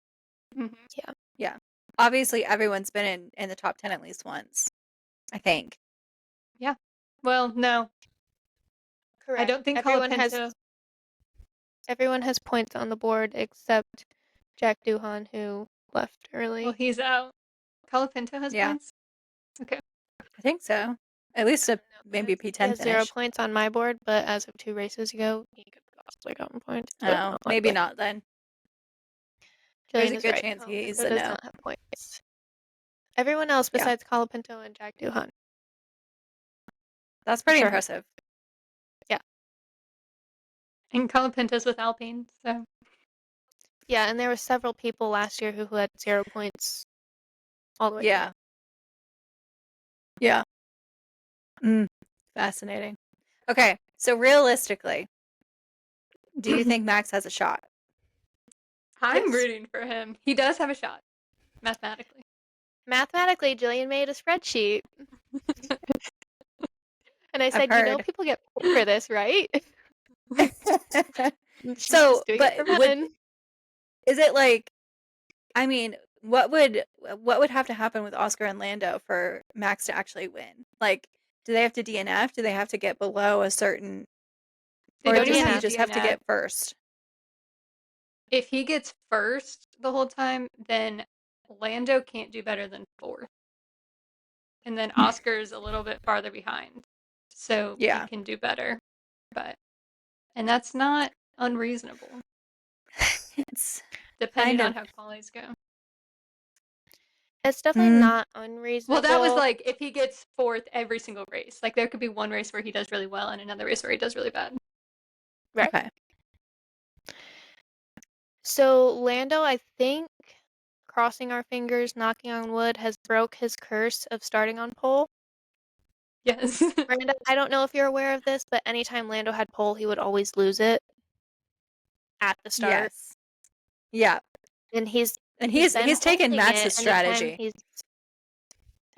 Mhm. Yeah. Yeah. Obviously, everyone's been in the top 10 at least once, I think. Yeah. Well, no. I Correct. don't think Colapinto. Everyone has points on the board except Jack Doohan, who left Well, early. he's out. Colapinto has Yeah. points? Okay. I think so. At least a No, maybe he P10 has 0 finish. points on my board, but as of 2 races ago, he could have possibly gotten points, but Oh, not maybe likely. not then. There's Jillian a is good right. chance he's Colapinto a does no. not have points. Everyone else Yeah. besides Colapinto and Jack Doohan That's for pretty sure have. impressive. Yeah. And Colapinto's with Alpine, so. Yeah, and there were several people last year who had 0 points all the way through. Yeah. Yeah. Mm, fascinating. Okay, so realistically, do you think Max has a shot? I'm Yes. rooting for him. He does have a shot, mathematically. Mathematically, Jillian made a spreadsheet. And I I've said, "You know heard. people get paid for this, right?" And she's So, just doing it but for fun. is it like, I mean, what would have to happen with Oscar and Lando for Max to actually win? Like, do they have to DNF? Do they have to get below a certain, They or don't What does even he have DNF? just have to DNF. get first? If he gets first the whole time, then Lando can't do better than fourth. And then Oscar's a little bit farther behind. So he Yeah. can do better. And that's not unreasonable, It's depending kind on of how qualies go. It's definitely mm, not Well, that was unreasonable. like if he gets fourth every single race. Like there could be one race where he does really well and another race where he does really bad. Right. okay. So Lando, I think, crossing our fingers, knocking on wood, has broke his curse of starting on pole. Yes. Miranda, I don't know if you're aware of this, but anytime Lando had pole, he would always lose it at the start. Yes. Yeah. And And he's been he's taken holding it Max's strategy.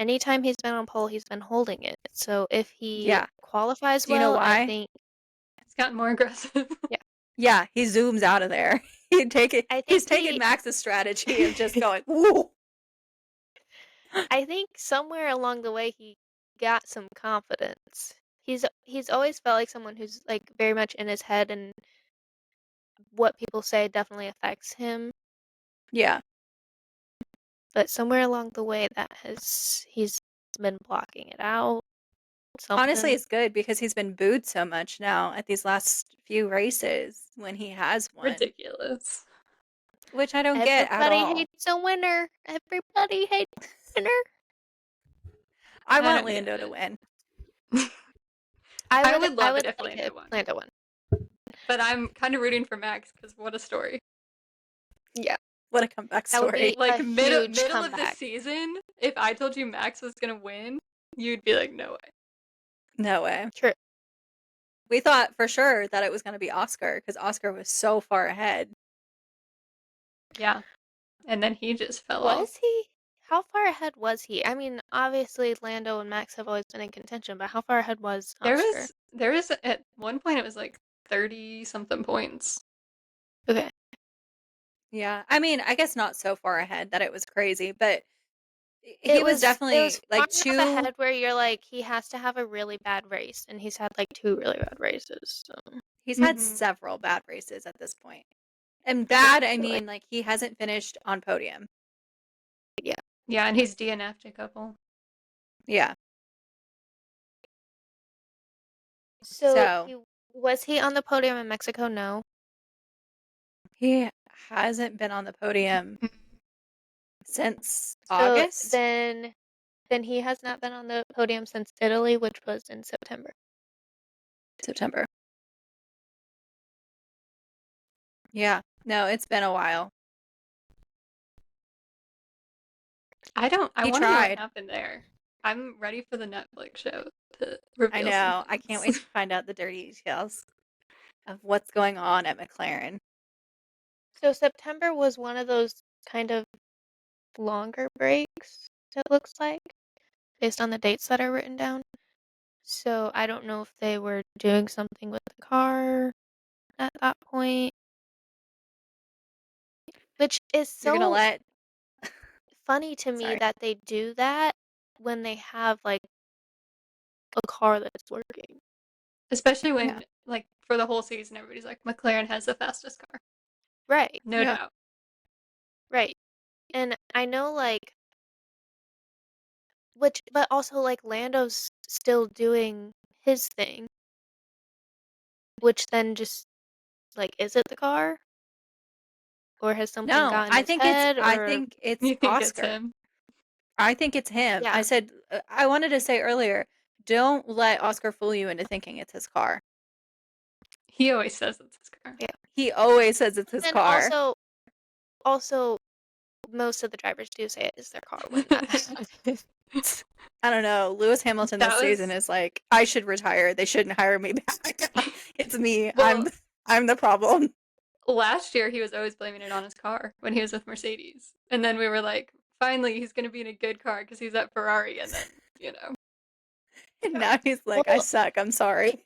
anytime he's been on pole, he's been holding it. So if he Yeah. qualifies Do you know well, I why? think It's gotten more aggressive. yeah. Yeah, he zooms out of there. I He's think taken he Max's strategy of just going, "Woo." I think somewhere along the way he got some confidence. He's always felt like someone who's like very much in his head and what people say definitely affects him. Yeah. But somewhere along the way he's been blocking it out. Honestly, Something. it's good because he's been booed so much now at these last few races when he has won, Ridiculous. which I don't get at Everybody all. hates a winner. Everybody hates a winner. I I want don't get Lando to it. win. I would I love would it if like it if Lando won. Lando won. But I'm kind of rooting for Max because what a story. Yeah. What a comeback That would story. be Like a huge middle of the comeback. season, if I told you Max was gonna win, you'd be like, no way. No way. True. We thought for sure that it was going to be Oscar because Oscar was so far ahead. Yeah. And then he just fell off. Was he? How far ahead was he? I mean, obviously Lando and Max have always been in contention, but how far ahead was Oscar? There was at one point it was like 30 something points. Okay. Yeah. I mean, I guess not so far ahead that it was crazy, but he It was was definitely far like enough two. ahead where you're like, he has to have a really bad race, and he's had like 2 really bad races. So He's had Hmm. several bad races at this point. And true, bad, I but like mean, like he hasn't finished on podium. yeah. Yeah, and he's DNF'd a couple. Yeah. So So he on the podium in Mexico? No. he hasn't been on the podium Mhm. since So August. then Then he has not been on the podium since Italy, which was in September. September. Yeah. No, it's been a while. I He want to know what tried. happened there. I'm ready for the Netflix show to I reveal some know. I can't wait things. to find out the dirty details of what's going on at McLaren. So September was one of those kind of longer breaks, it looks like, based on the dates that are written down. So I don't know if they were doing something with the car at that point, which is You're gonna so let funny to me sorry. that they do that when they have like a car that's working. Especially Yeah. when, like, for the whole season, everybody's like, McLaren has the fastest car. Right, No Yeah. doubt. right. And I know like but also like Lando's still doing his thing, which then just like is it the car? Or has something No, gotten his head I or think it's You think it's Oscar. him? I think it's him. I yeah. said I wanted to say earlier, don't let Oscar fool you into thinking it's his car. He always says it's his car. Yeah. He always says it's his And car. also most of the drivers do say it is their car when that happens. I don't know. Lewis Hamilton this That season was is like, I should retire. They shouldn't hire me back. It's me. well, I'm the problem. last year he was always blaming it on his car when he was with Mercedes. And then we were like, finally he's going to be in a good car because he's at Ferrari and then, you know. And Yeah. now he's like, I Well, suck. I'm sorry.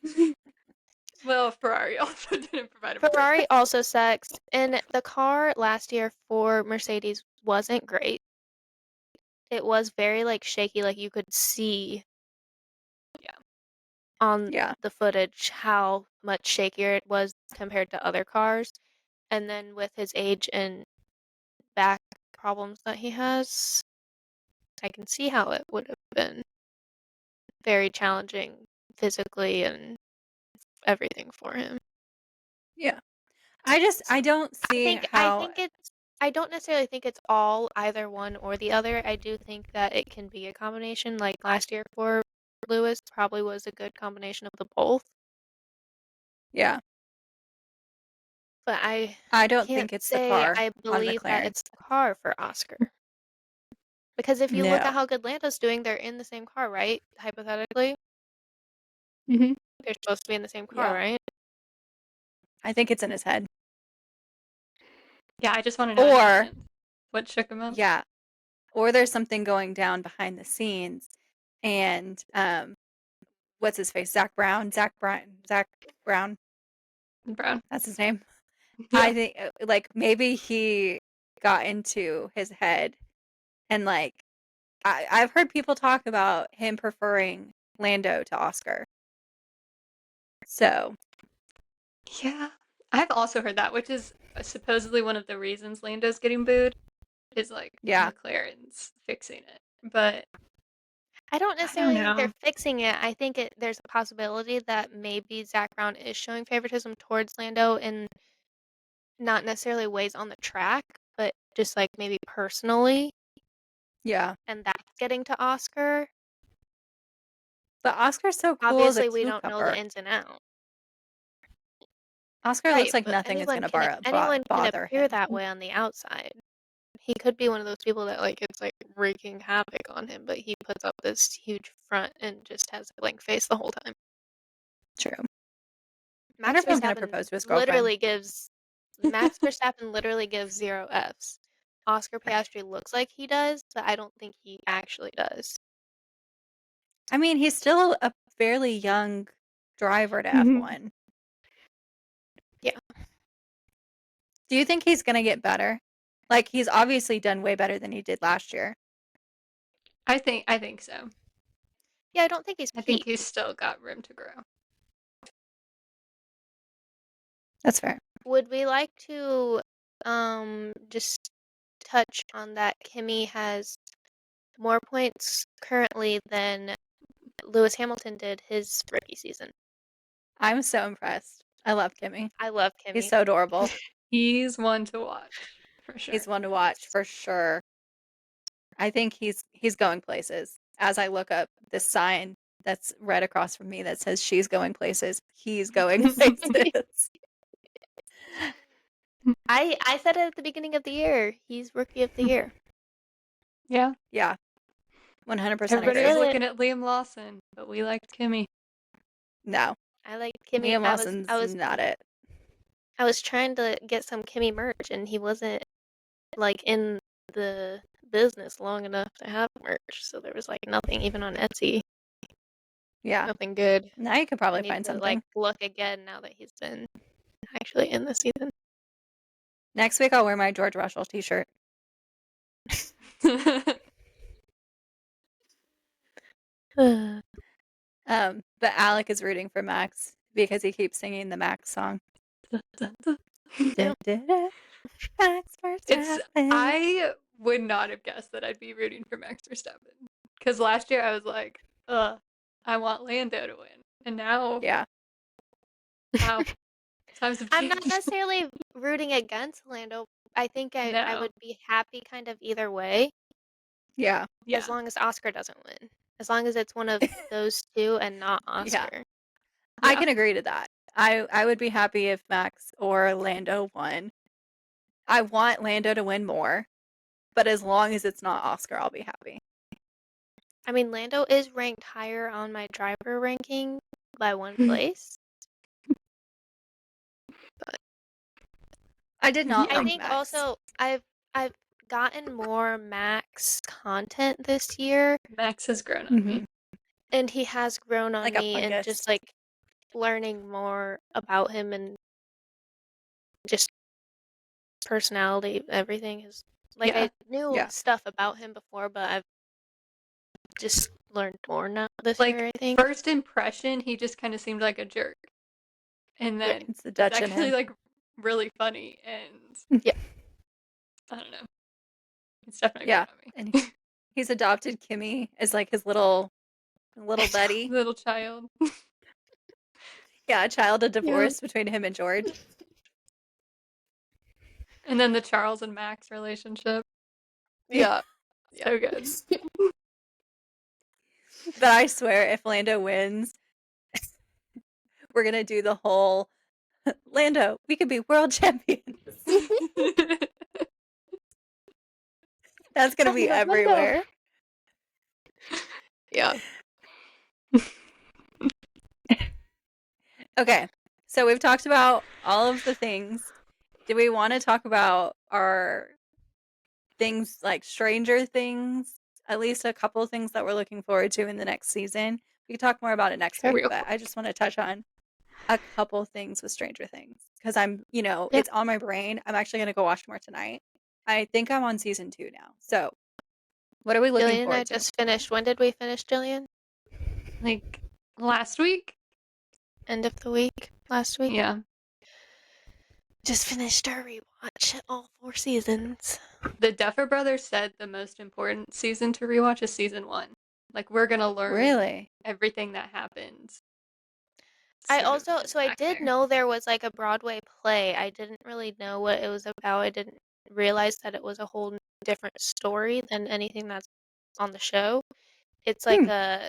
Well, Ferrari also didn't provide him a great Ferrari race. also sucks, and the car last year for Mercedes wasn't great. It was very like shaky, like you could see Yeah. on Yeah. the footage how much shakier it was compared to other cars. And then with his age and back problems that he has, I can see how it would have been very challenging physically and everything for him. Yeah. So I don't see I how, think it's I don't necessarily think it's all either one or the other. I do think that it can be a combination. Like last year for Lewis probably was a good combination of the both. yeah. But I I don't can't think it's the say car I on believe that McLaren. it's the car for Oscar. Because if you look No. at how good Lando's doing, they're in the same car, right? Hypothetically, Mm-hmm. they're supposed to be in the same car, Yeah. right? I think it's in his head. Yeah, I just want to know what Or, happened. What shook him up? yeah. Or there's something going down behind the scenes. And what's his face? Zach Brown. Brown. That's his name. I Yeah. think like maybe he got into his head and like I've heard people talk about him preferring Lando to Oscar. So Yeah. I've also heard that, which is supposedly one of the reasons Lando's getting booed is like yeah, McLaren's fixing it. But I don't I don't necessarily think they're know. fixing it. I think there's a possibility that maybe Zach Brown is showing favoritism towards Lando in not necessarily ways on the track, but just like maybe personally, yeah. and that's getting to Oscar. But Oscar's so cool as a Obviously, we don't know the cucumber. ins and outs. Oscar looks Right, like but nothing is gonna anyone can bother appear him. that way on the outside. He could be one of those people that like it's like wreaking havoc on him, but he puts up this huge front and just has a blank face the whole time. True. I wonder Max if he's gonna Verstappen propose to his girlfriend. literally gives Max Verstappen literally gives 0 Fs. Oscar Piastri looks like he does, but I don't think he actually does. I mean, he's still a fairly young driver to Mhm. F1. Yeah. Do you think he's gonna get better? Like he's obviously done way better than he did last year. I think so. Yeah, I don't think he's I think peaked. he's still got room to grow. That's fair. Would we like to just touch on that Kimi has more points currently than Lewis Hamilton did his rookie season? I'm so impressed. I love Kimmy. I love He's Kimi. so adorable. He's one to watch for He's sure. one to watch for sure. I think he's going places. as I look up this sign that's right across from me that says she's going places, he's going places. I said it at the beginning of the year. He's rookie of the year. Yeah. Yeah. 100% Everybody agree. was Said it. looking at Liam Lawson, but we liked Kimmy. No. I like Kimmy. Liam Lawson's not it. I was trying to get some Kimmy merch, and he wasn't like in the business long enough to have merch. So there was like nothing even on Etsy. Yeah. Nothing good. Now you could I probably need find to something. like look again now that he's been actually in the season. Next week I'll wear my George Russell t-shirt. But Alec is rooting for Max because he keeps singing the Max song. Max Verstappen. I would not have guessed that I'd be rooting for Max Verstappen. Because last year I was like, I want Lando to win. And now, Yeah. wow, times have I'm not changed. necessarily rooting against Lando. I think I No. would be happy kind of either way, Yeah. as long as Oscar doesn't win. As long as it's one of those two and not Oscar. Yeah. I can agree to that. I would be happy if Max or Lando won. I want Lando to win more, but as long as it's not Oscar, I'll be happy. I mean, Lando is ranked higher on my driver ranking by one place. But I did not I like think Max. also I've gotten more Max content this year, Max has grown on me. and he has grown on Like a me, and fungus. just like learning more about him and just personality, everything is like Yeah. I knew stuff about him before, but I've just learned more now this Like, year, I think. first impression, he just kind of seemed like a jerk. And then It's the Dutch in actually him. like really funny and Yeah. I don't know. It's definitely Yeah. grown on me. And he's adopted Kimi as like his little buddy. Little child. Yeah, a child of divorce between him and George. And then the Charles and Max relationship. Yeah. So good. But I swear, if Lando wins, we're gonna do the whole Lando, we could be world champions. That's gonna be everywhere. Yeah. Okay, so we've talked about all of the things. Do we want to talk about our things like Stranger Things? At least a couple of things that we're looking forward to in the next season. We can talk more about it next week, but I just want to touch on a couple things with Stranger Things because it's on my brain. I'm actually going to go watch more tonight. I think I'm on season 2 now. So, what are we looking Jillian and I forward to? just finished. When did we finish, Jillian? Like last week? End of the week? Last week? Yeah. Just finished our rewatch, all 4 seasons. The Duffer Brothers said the most important season to rewatch is season 1. Like, we're gonna learn everything that happens. I did know there was like a Broadway play. I didn't really know what it was about. I didn't realize that it was a whole different story than anything that's on the show. It's like a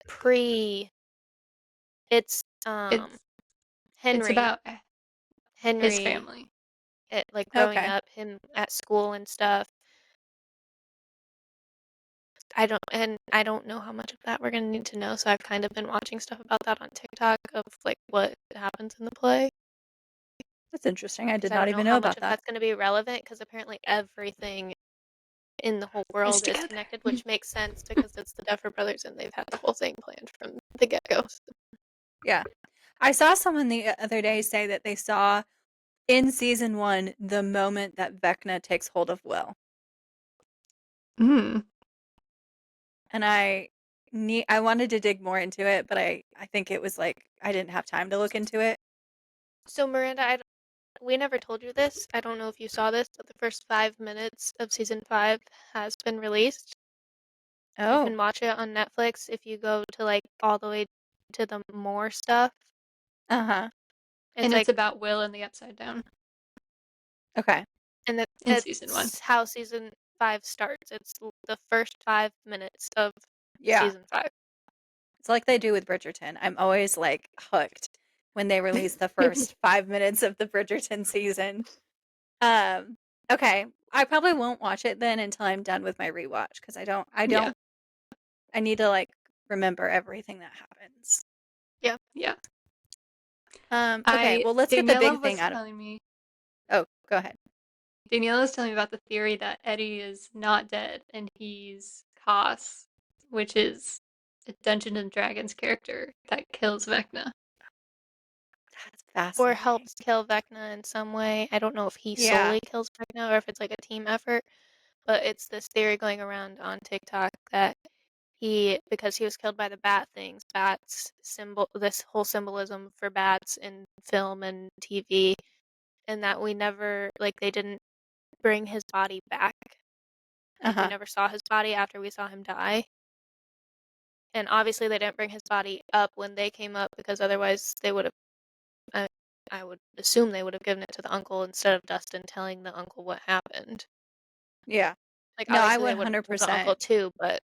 pre. It's Henry. It's about Henry, his family. Like growing up, him at school and stuff. I don't know how much of that we're gonna need to know, so I've kind of been watching stuff about that on TikTok of like what happens in the play. That's interesting. I did I not don't even know know how about much of that. that's gonna be relevant because apparently everything in the whole world is connected, which makes sense because it's the Duffer Brothers and they've had the whole thing planned from the get-go. Yeah. I saw someone the other day say that they saw in season 1 the moment that Vecna takes hold of Will. Mm. And I wanted to dig more into it, but I think it was like I didn't have time to look into it. So Miranda, we never told you this. I don't know if you saw this, but the first 5 minutes of season 5 has been released. You can watch it on Netflix if you go to like all the way to the more stuff. Uh-huh. And it's about Will and the Upside Down. Okay. And in season 1. how season 5 starts. It's the first 5 minutes of Yeah. season 5. It's like they do with Bridgerton. I'm always, like, hooked when they release the first 5 minutes of the Bridgerton season. Okay. I probably won't watch it then until I'm done with my rewatch because Yeah. I need to, like, remember everything that happens. Yeah. Okay, well, let's get the Daniela big was thing out of telling me Oh, go ahead. Daniela was telling me about the theory that Eddie is not dead and he's Haas, which is a Dungeons and Dragons character that kills Vecna. That's Or fascinating. helps kill Vecna in some way. I don't know if he Yeah. solely kills Vecna or if it's like a team effort, but it's this theory going around on TikTok that because he was killed by the bat things, this whole symbolism for bats in film and TV, and that we never, like, they didn't bring his body back. Like, we Uh-huh. never saw his body after we saw him die. And obviously they didn't bring his body up when they came up because otherwise they would have, I, I would assume they would have given it to the uncle instead of Dustin telling the uncle what happened. Yeah. Like, No, I obviously they would would have told the 100%. uncle too, but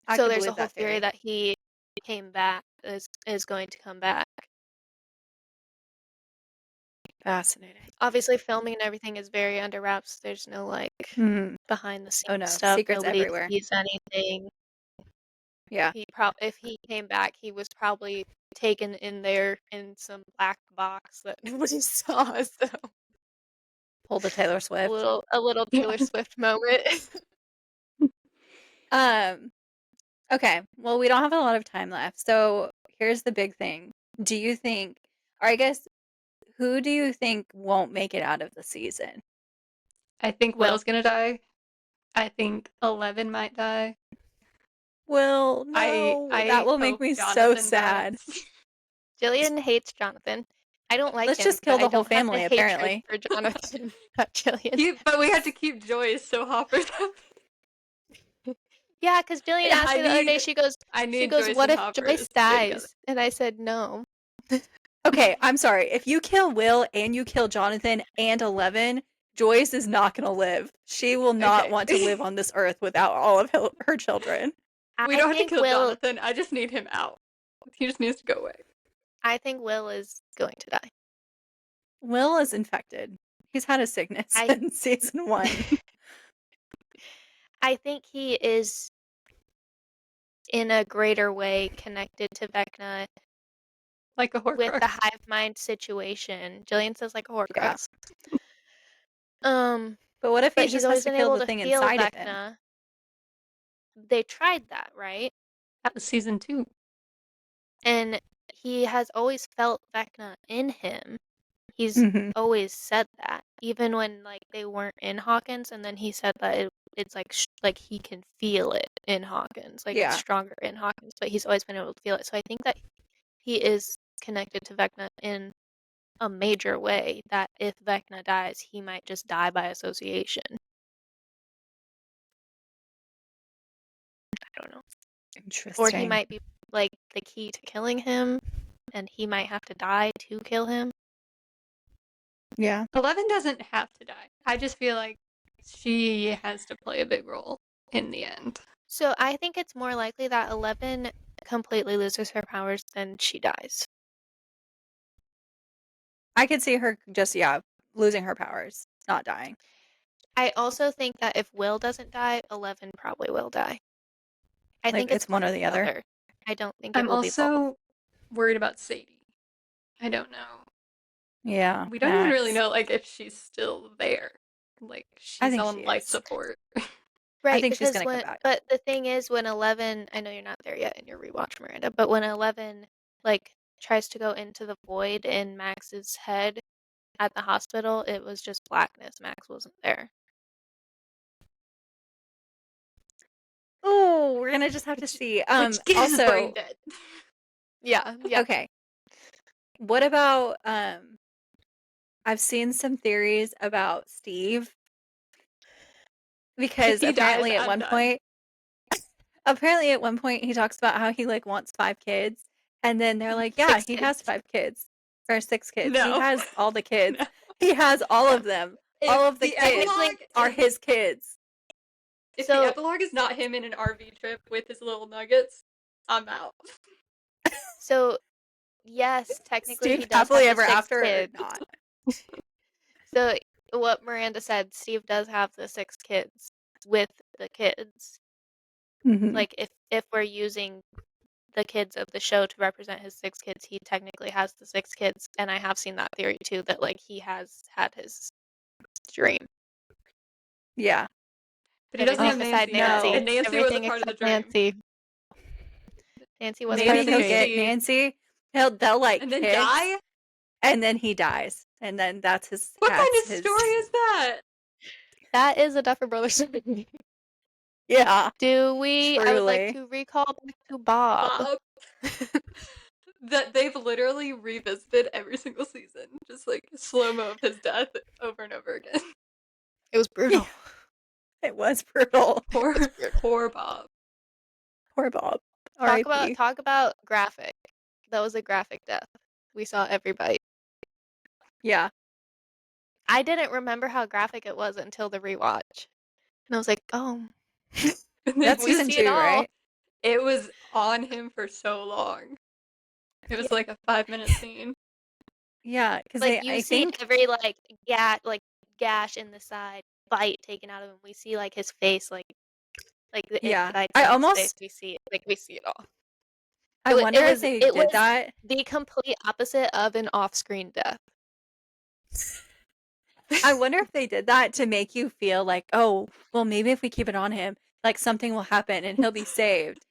I so could there's a believe whole that theory theory. that he came back, is going to come back. Fascinating. Obviously filming and everything is very under wraps. There's no, like, Mhm. behind the Oh, scenes no. stuff. Secrets Nobody everywhere. sees anything. Yeah. If he came back, he was probably taken in there in some black box that nobody saw, so Pull the Taylor Swift. a little Yeah. Taylor Swift moment. Um, okay. Well, we don't have a lot of time left. So here's the big thing. Do you think, or I guess, who do you think won't make it out of the season? I think Will. Will's gonna die. I think 11 might die. Well, no. That I will make hope me so Jonathan dies. sad. Jillian hates Jonathan. I don't like Let's him, just but kill I the whole don't have the family, hatred apparently. for Jonathan. But Jillian. But we have to keep Joyce, so Hopper's happy. Yeah, because Jillian Yeah, asked me the other day, I she need goes, Joyce "What and if Hopper to Joyce stay together. dies?" And I said, "No." Okay, I'm sorry. If you kill Will and you kill Jonathan and 11, Joyce is not going to live. She will not Okay. want to live on this earth without all of her children. We I don't have to think kill Will. Jonathan. I just need him out. He just needs to go away. I think Will is going to die. Will is infected. He's had a sickness I in season 1. I think he is in a greater way connected to Vecna Like a with the Horcrux. hive mind situation. Jillian says like a Yeah. Horcrux. Um, But what if he but he's just has always to been kill able the to thing feel inside of him? Vecna. They tried that, right? That was season 2. And he has always felt Vecna in him. He's Mhm. always said that, even when like they weren't in Hawkins, and then he said that it's like he can feel it in Hawkins, like it's Yeah. stronger in Hawkins, but he's always been able to feel it. So I think that he is connected to Vecna in a major way. That if Vecna dies, he might just die by association. I don't know, or he Interesting. might be like the key to killing him, and he might have to die to kill him. Yeah. 11 doesn't have to die. I just feel like she has to play a big role in the end. So I think it's more likely that 11 completely loses her powers than she dies. I could see her just, losing her powers, not dying. I also think that if Will doesn't die, 11 probably will die. I Like, think it's it's one or the other. other. I don't think it I'm will be both. also worried about Sadie. I don't know. Yeah. We don't even really Max. know like if she's still there. Like I she's think on she life is. support. Right, think she's because gonna come back. but the thing is when 11, I know you're not there yet in your rewatch, Miranda, but when 11 like tries to go into the void in Max's head at the hospital, it was just blackness. Max wasn't there. Oh, we're gonna just have to see. Which is brain Also, dead. Yeah, yeah. okay. What about I've seen some theories about Steve If because he dies, I'm done. apparently at one point he talks about how he like wants 5 kids and then they're like, "Yeah, 6 he has kids. 5 kids or 6 kids. He No. has all the kids. No. He has all of them. If All of the the kids epilogue are is his kids." If the So epilogue is not him in an RV trip with his little nuggets, I'm out. so yes, technically Steve he does happily have the ever 6 after or kids. not? So what Miranda said, Steve does have the 6 kids with the kids. Mhm. Like if we're using the kids of the show to represent his 6 kids, he technically has the 6 kids, and I have seen that theory too, that like he has had his dream. Yeah. But he doesn't Everything have beside Nancy yet, Nancy. and No. Nancy was a Everything part of the except dream. Nancy. Nancy was part Maybe of the he'll Nancy dream. get Steve. Nancy. They'll like And then kiss, die? and then he dies, and then that's his. What kind That's of his. story is that? That is a Duffer Brothers story. Yeah. I would like Truly. to recall back to Bob. Bob. That they've literally revisited every single season. Just like slow-mo of his death over and over again. It was brutal. It was brutal. Poor Bob. Poor Bob. R.I.P. Talk about graphic. That was a graphic death. We saw every bite. Yeah. I didn't remember how graphic it was until the rewatch. And I was like, oh. And then That's we season see it 2, all. right? it was on him for so long. It was like a 5-minute scene. Yeah, because Like you I see think every gash in the side, bite taken out of him. We see like his face, like the yeah. insides I of his face. almost. We see it. Like we see it all. I wonder if they It did was that. the complete opposite of an off-screen death. I wonder if they did that to make you feel like, oh, well, maybe if we keep it on him, like something will happen and he'll be saved.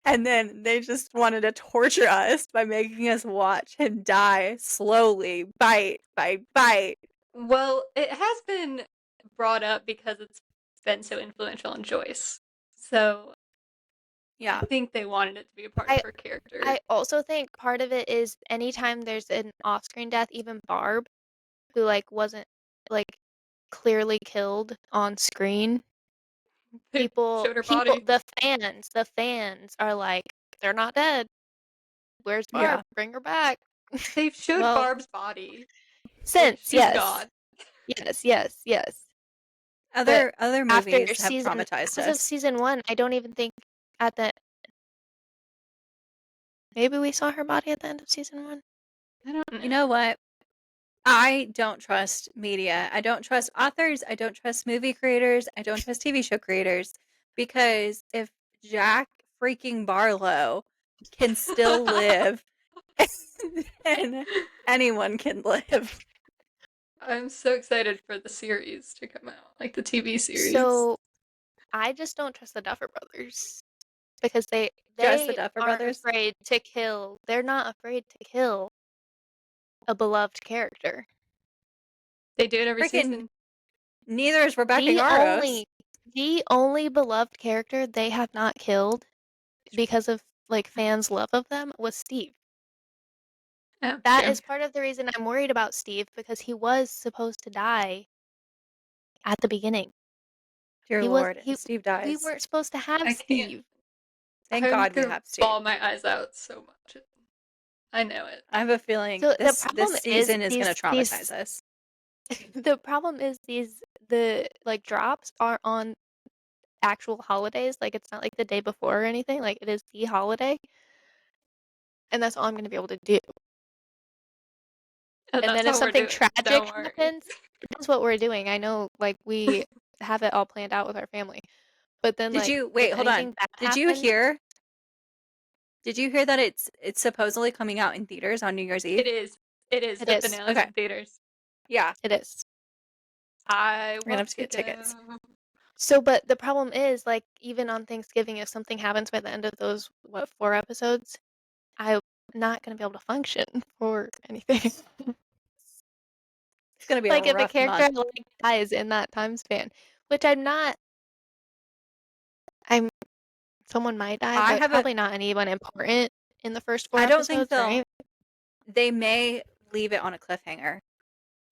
And then they just wanted to torture us by making us watch him die slowly, bite by bite. Well, it has been brought up because it's been so influential on Joyce. So Yeah. I think they wanted it to be a part of her character. I also think part of it is anytime there's an off-screen death, even Barb, who like wasn't like clearly killed on screen, They people showed her body. the fans are like, they're not dead. Where's Barb? Yeah. Bring her back. They've showed Well, Barb's body. Since, She's yes. gone. Yes. other After movies have season traumatized as of us. season 1, I don't even think at the maybe we saw her body at the end of season 1. I don't know. You know what? I don't trust media. I don't trust authors. I don't trust movie creators. I don't trust TV show creators. Because if Jack freaking Barlow can still live, then anyone can live. I'm so excited for the series to come out, like the TV series. So I just don't trust the Duffer Brothers because Just the they Duffer aren't Brothers? afraid to kill. They're not afraid to kill a beloved character. They do it every Freaking season. neither is Rebecca The Yarros. only beloved character they have not killed because of like fans' love of them was Steve. Oh, That true. is part of the reason I'm worried about Steve because he was supposed to die at the beginning. Dear He was Lord, he Steve we dies. weren't supposed to have I can't. Steve. Thank I'm God we gonna have Steve. bawl my eyes out so much. I know it. I have a feeling So this season is going to traumatize us. The problem is the like drops are on actual holidays. Like it's not like the day before or anything. Like it is the holiday, and that's all I'm gonna be able to do. Oh, And that's then if what we're something doing. tragic Don't worry. happens, that's what we're doing. I know, like we have it all planned out with our family. But then, Did like, you if wait? Hold on. anything bad Did you happens, hear? Did you hear that it's supposedly coming out in theaters on New Year's Eve? It is. It is. It The is. finale's Okay. in theaters. Yeah, it is. I we're gonna have want to get tickets. So, but the problem is, like, even on Thanksgiving, if something happens by the end of those, 4 episodes, I'm not gonna be able to function for anything. It's gonna be a Like, if a rough character I month. like dies in that time span, which I'm someone might die, I but have a. probably not anyone important in the first 4 I don't think episodes, they'll. right? They may leave it on a cliffhanger.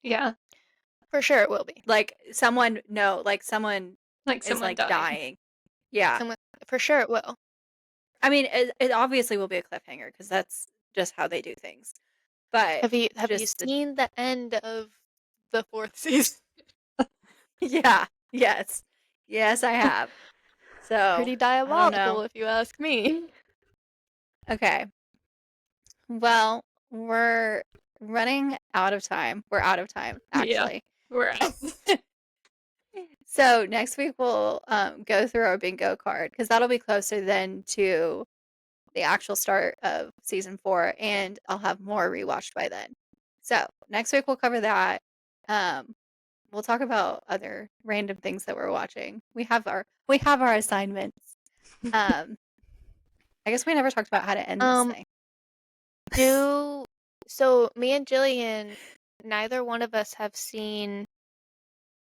Yeah. For sure it will be. Like someone, no, like someone Like is someone like dying. dying. Yeah. Someone for sure it will. I mean, it obviously will be a cliffhanger because that's just how they do things. But Have you just the seen the end of the 4th season? yeah, yes, yes, I have. So Pretty I don't diabolical, know. if you ask me. Okay. Well, we're running out of time. We're out of time, Yeah, actually. we're out. So next week we'll go through our bingo card because that'll be closer then to the actual start of season 4, and I'll have more rewatched by then. So next week we'll cover that. Um, we'll talk about other random things that we're watching. We have our assignments. Um, I guess we never talked about how to end this thing. So me and Jillian, neither one of us have seen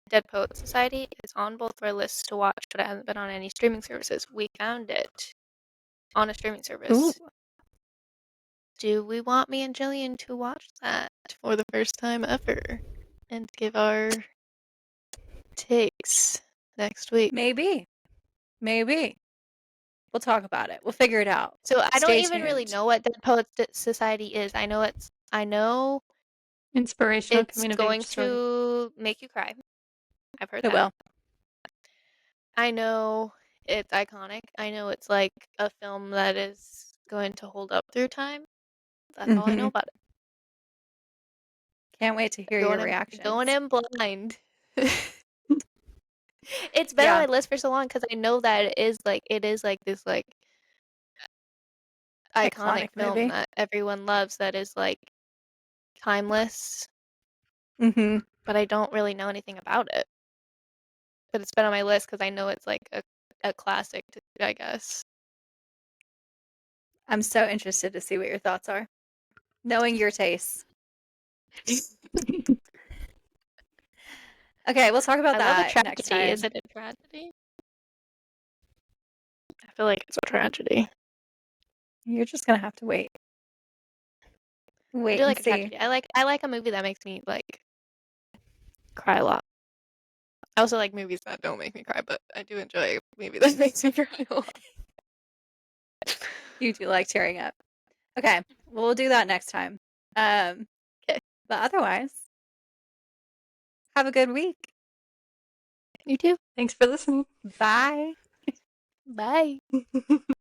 Dead Poet Society. It's on both our lists to watch, but it hasn't been on any streaming services. We found it on a streaming Ooh, service. Do we want me and Jillian to watch that for the first time ever and give our takes next week? maybe. We'll talk about it. We'll figure it out. So I don't Stay even really tuned. know what Dead Poets Society is. I know Inspirational it's coming of going age story. to make you cry. I've heard It that. will. I know it's iconic. I know it's like a film that is going to hold up through time. That's all I know Hmm. about Can't wait to it. hear your Going reactions. in blind. It's been on Yeah, my list for so long because I know that it is like this like iconic iconic film movie. that everyone loves that is like timeless, Hmm. but I don't really know anything about it. But it's been on my list because I know it's like a classic, I guess. I'm so interested to see what your thoughts are, knowing your tastes. Okay, we'll talk about I love a that next tragedy. Is time. it a tragedy? I feel like it's a tragedy. You're just gonna have to wait. I Wait do and like a see. tragedy. I like a movie that makes me like cry a lot. I also like movies that don't make me cry, but I do enjoy a movie that makes me cry a lot. You do like tearing up. Okay, we'll do that next time. Um, Okay, but otherwise, have a good week. you too. Thanks for listening. Bye. Bye.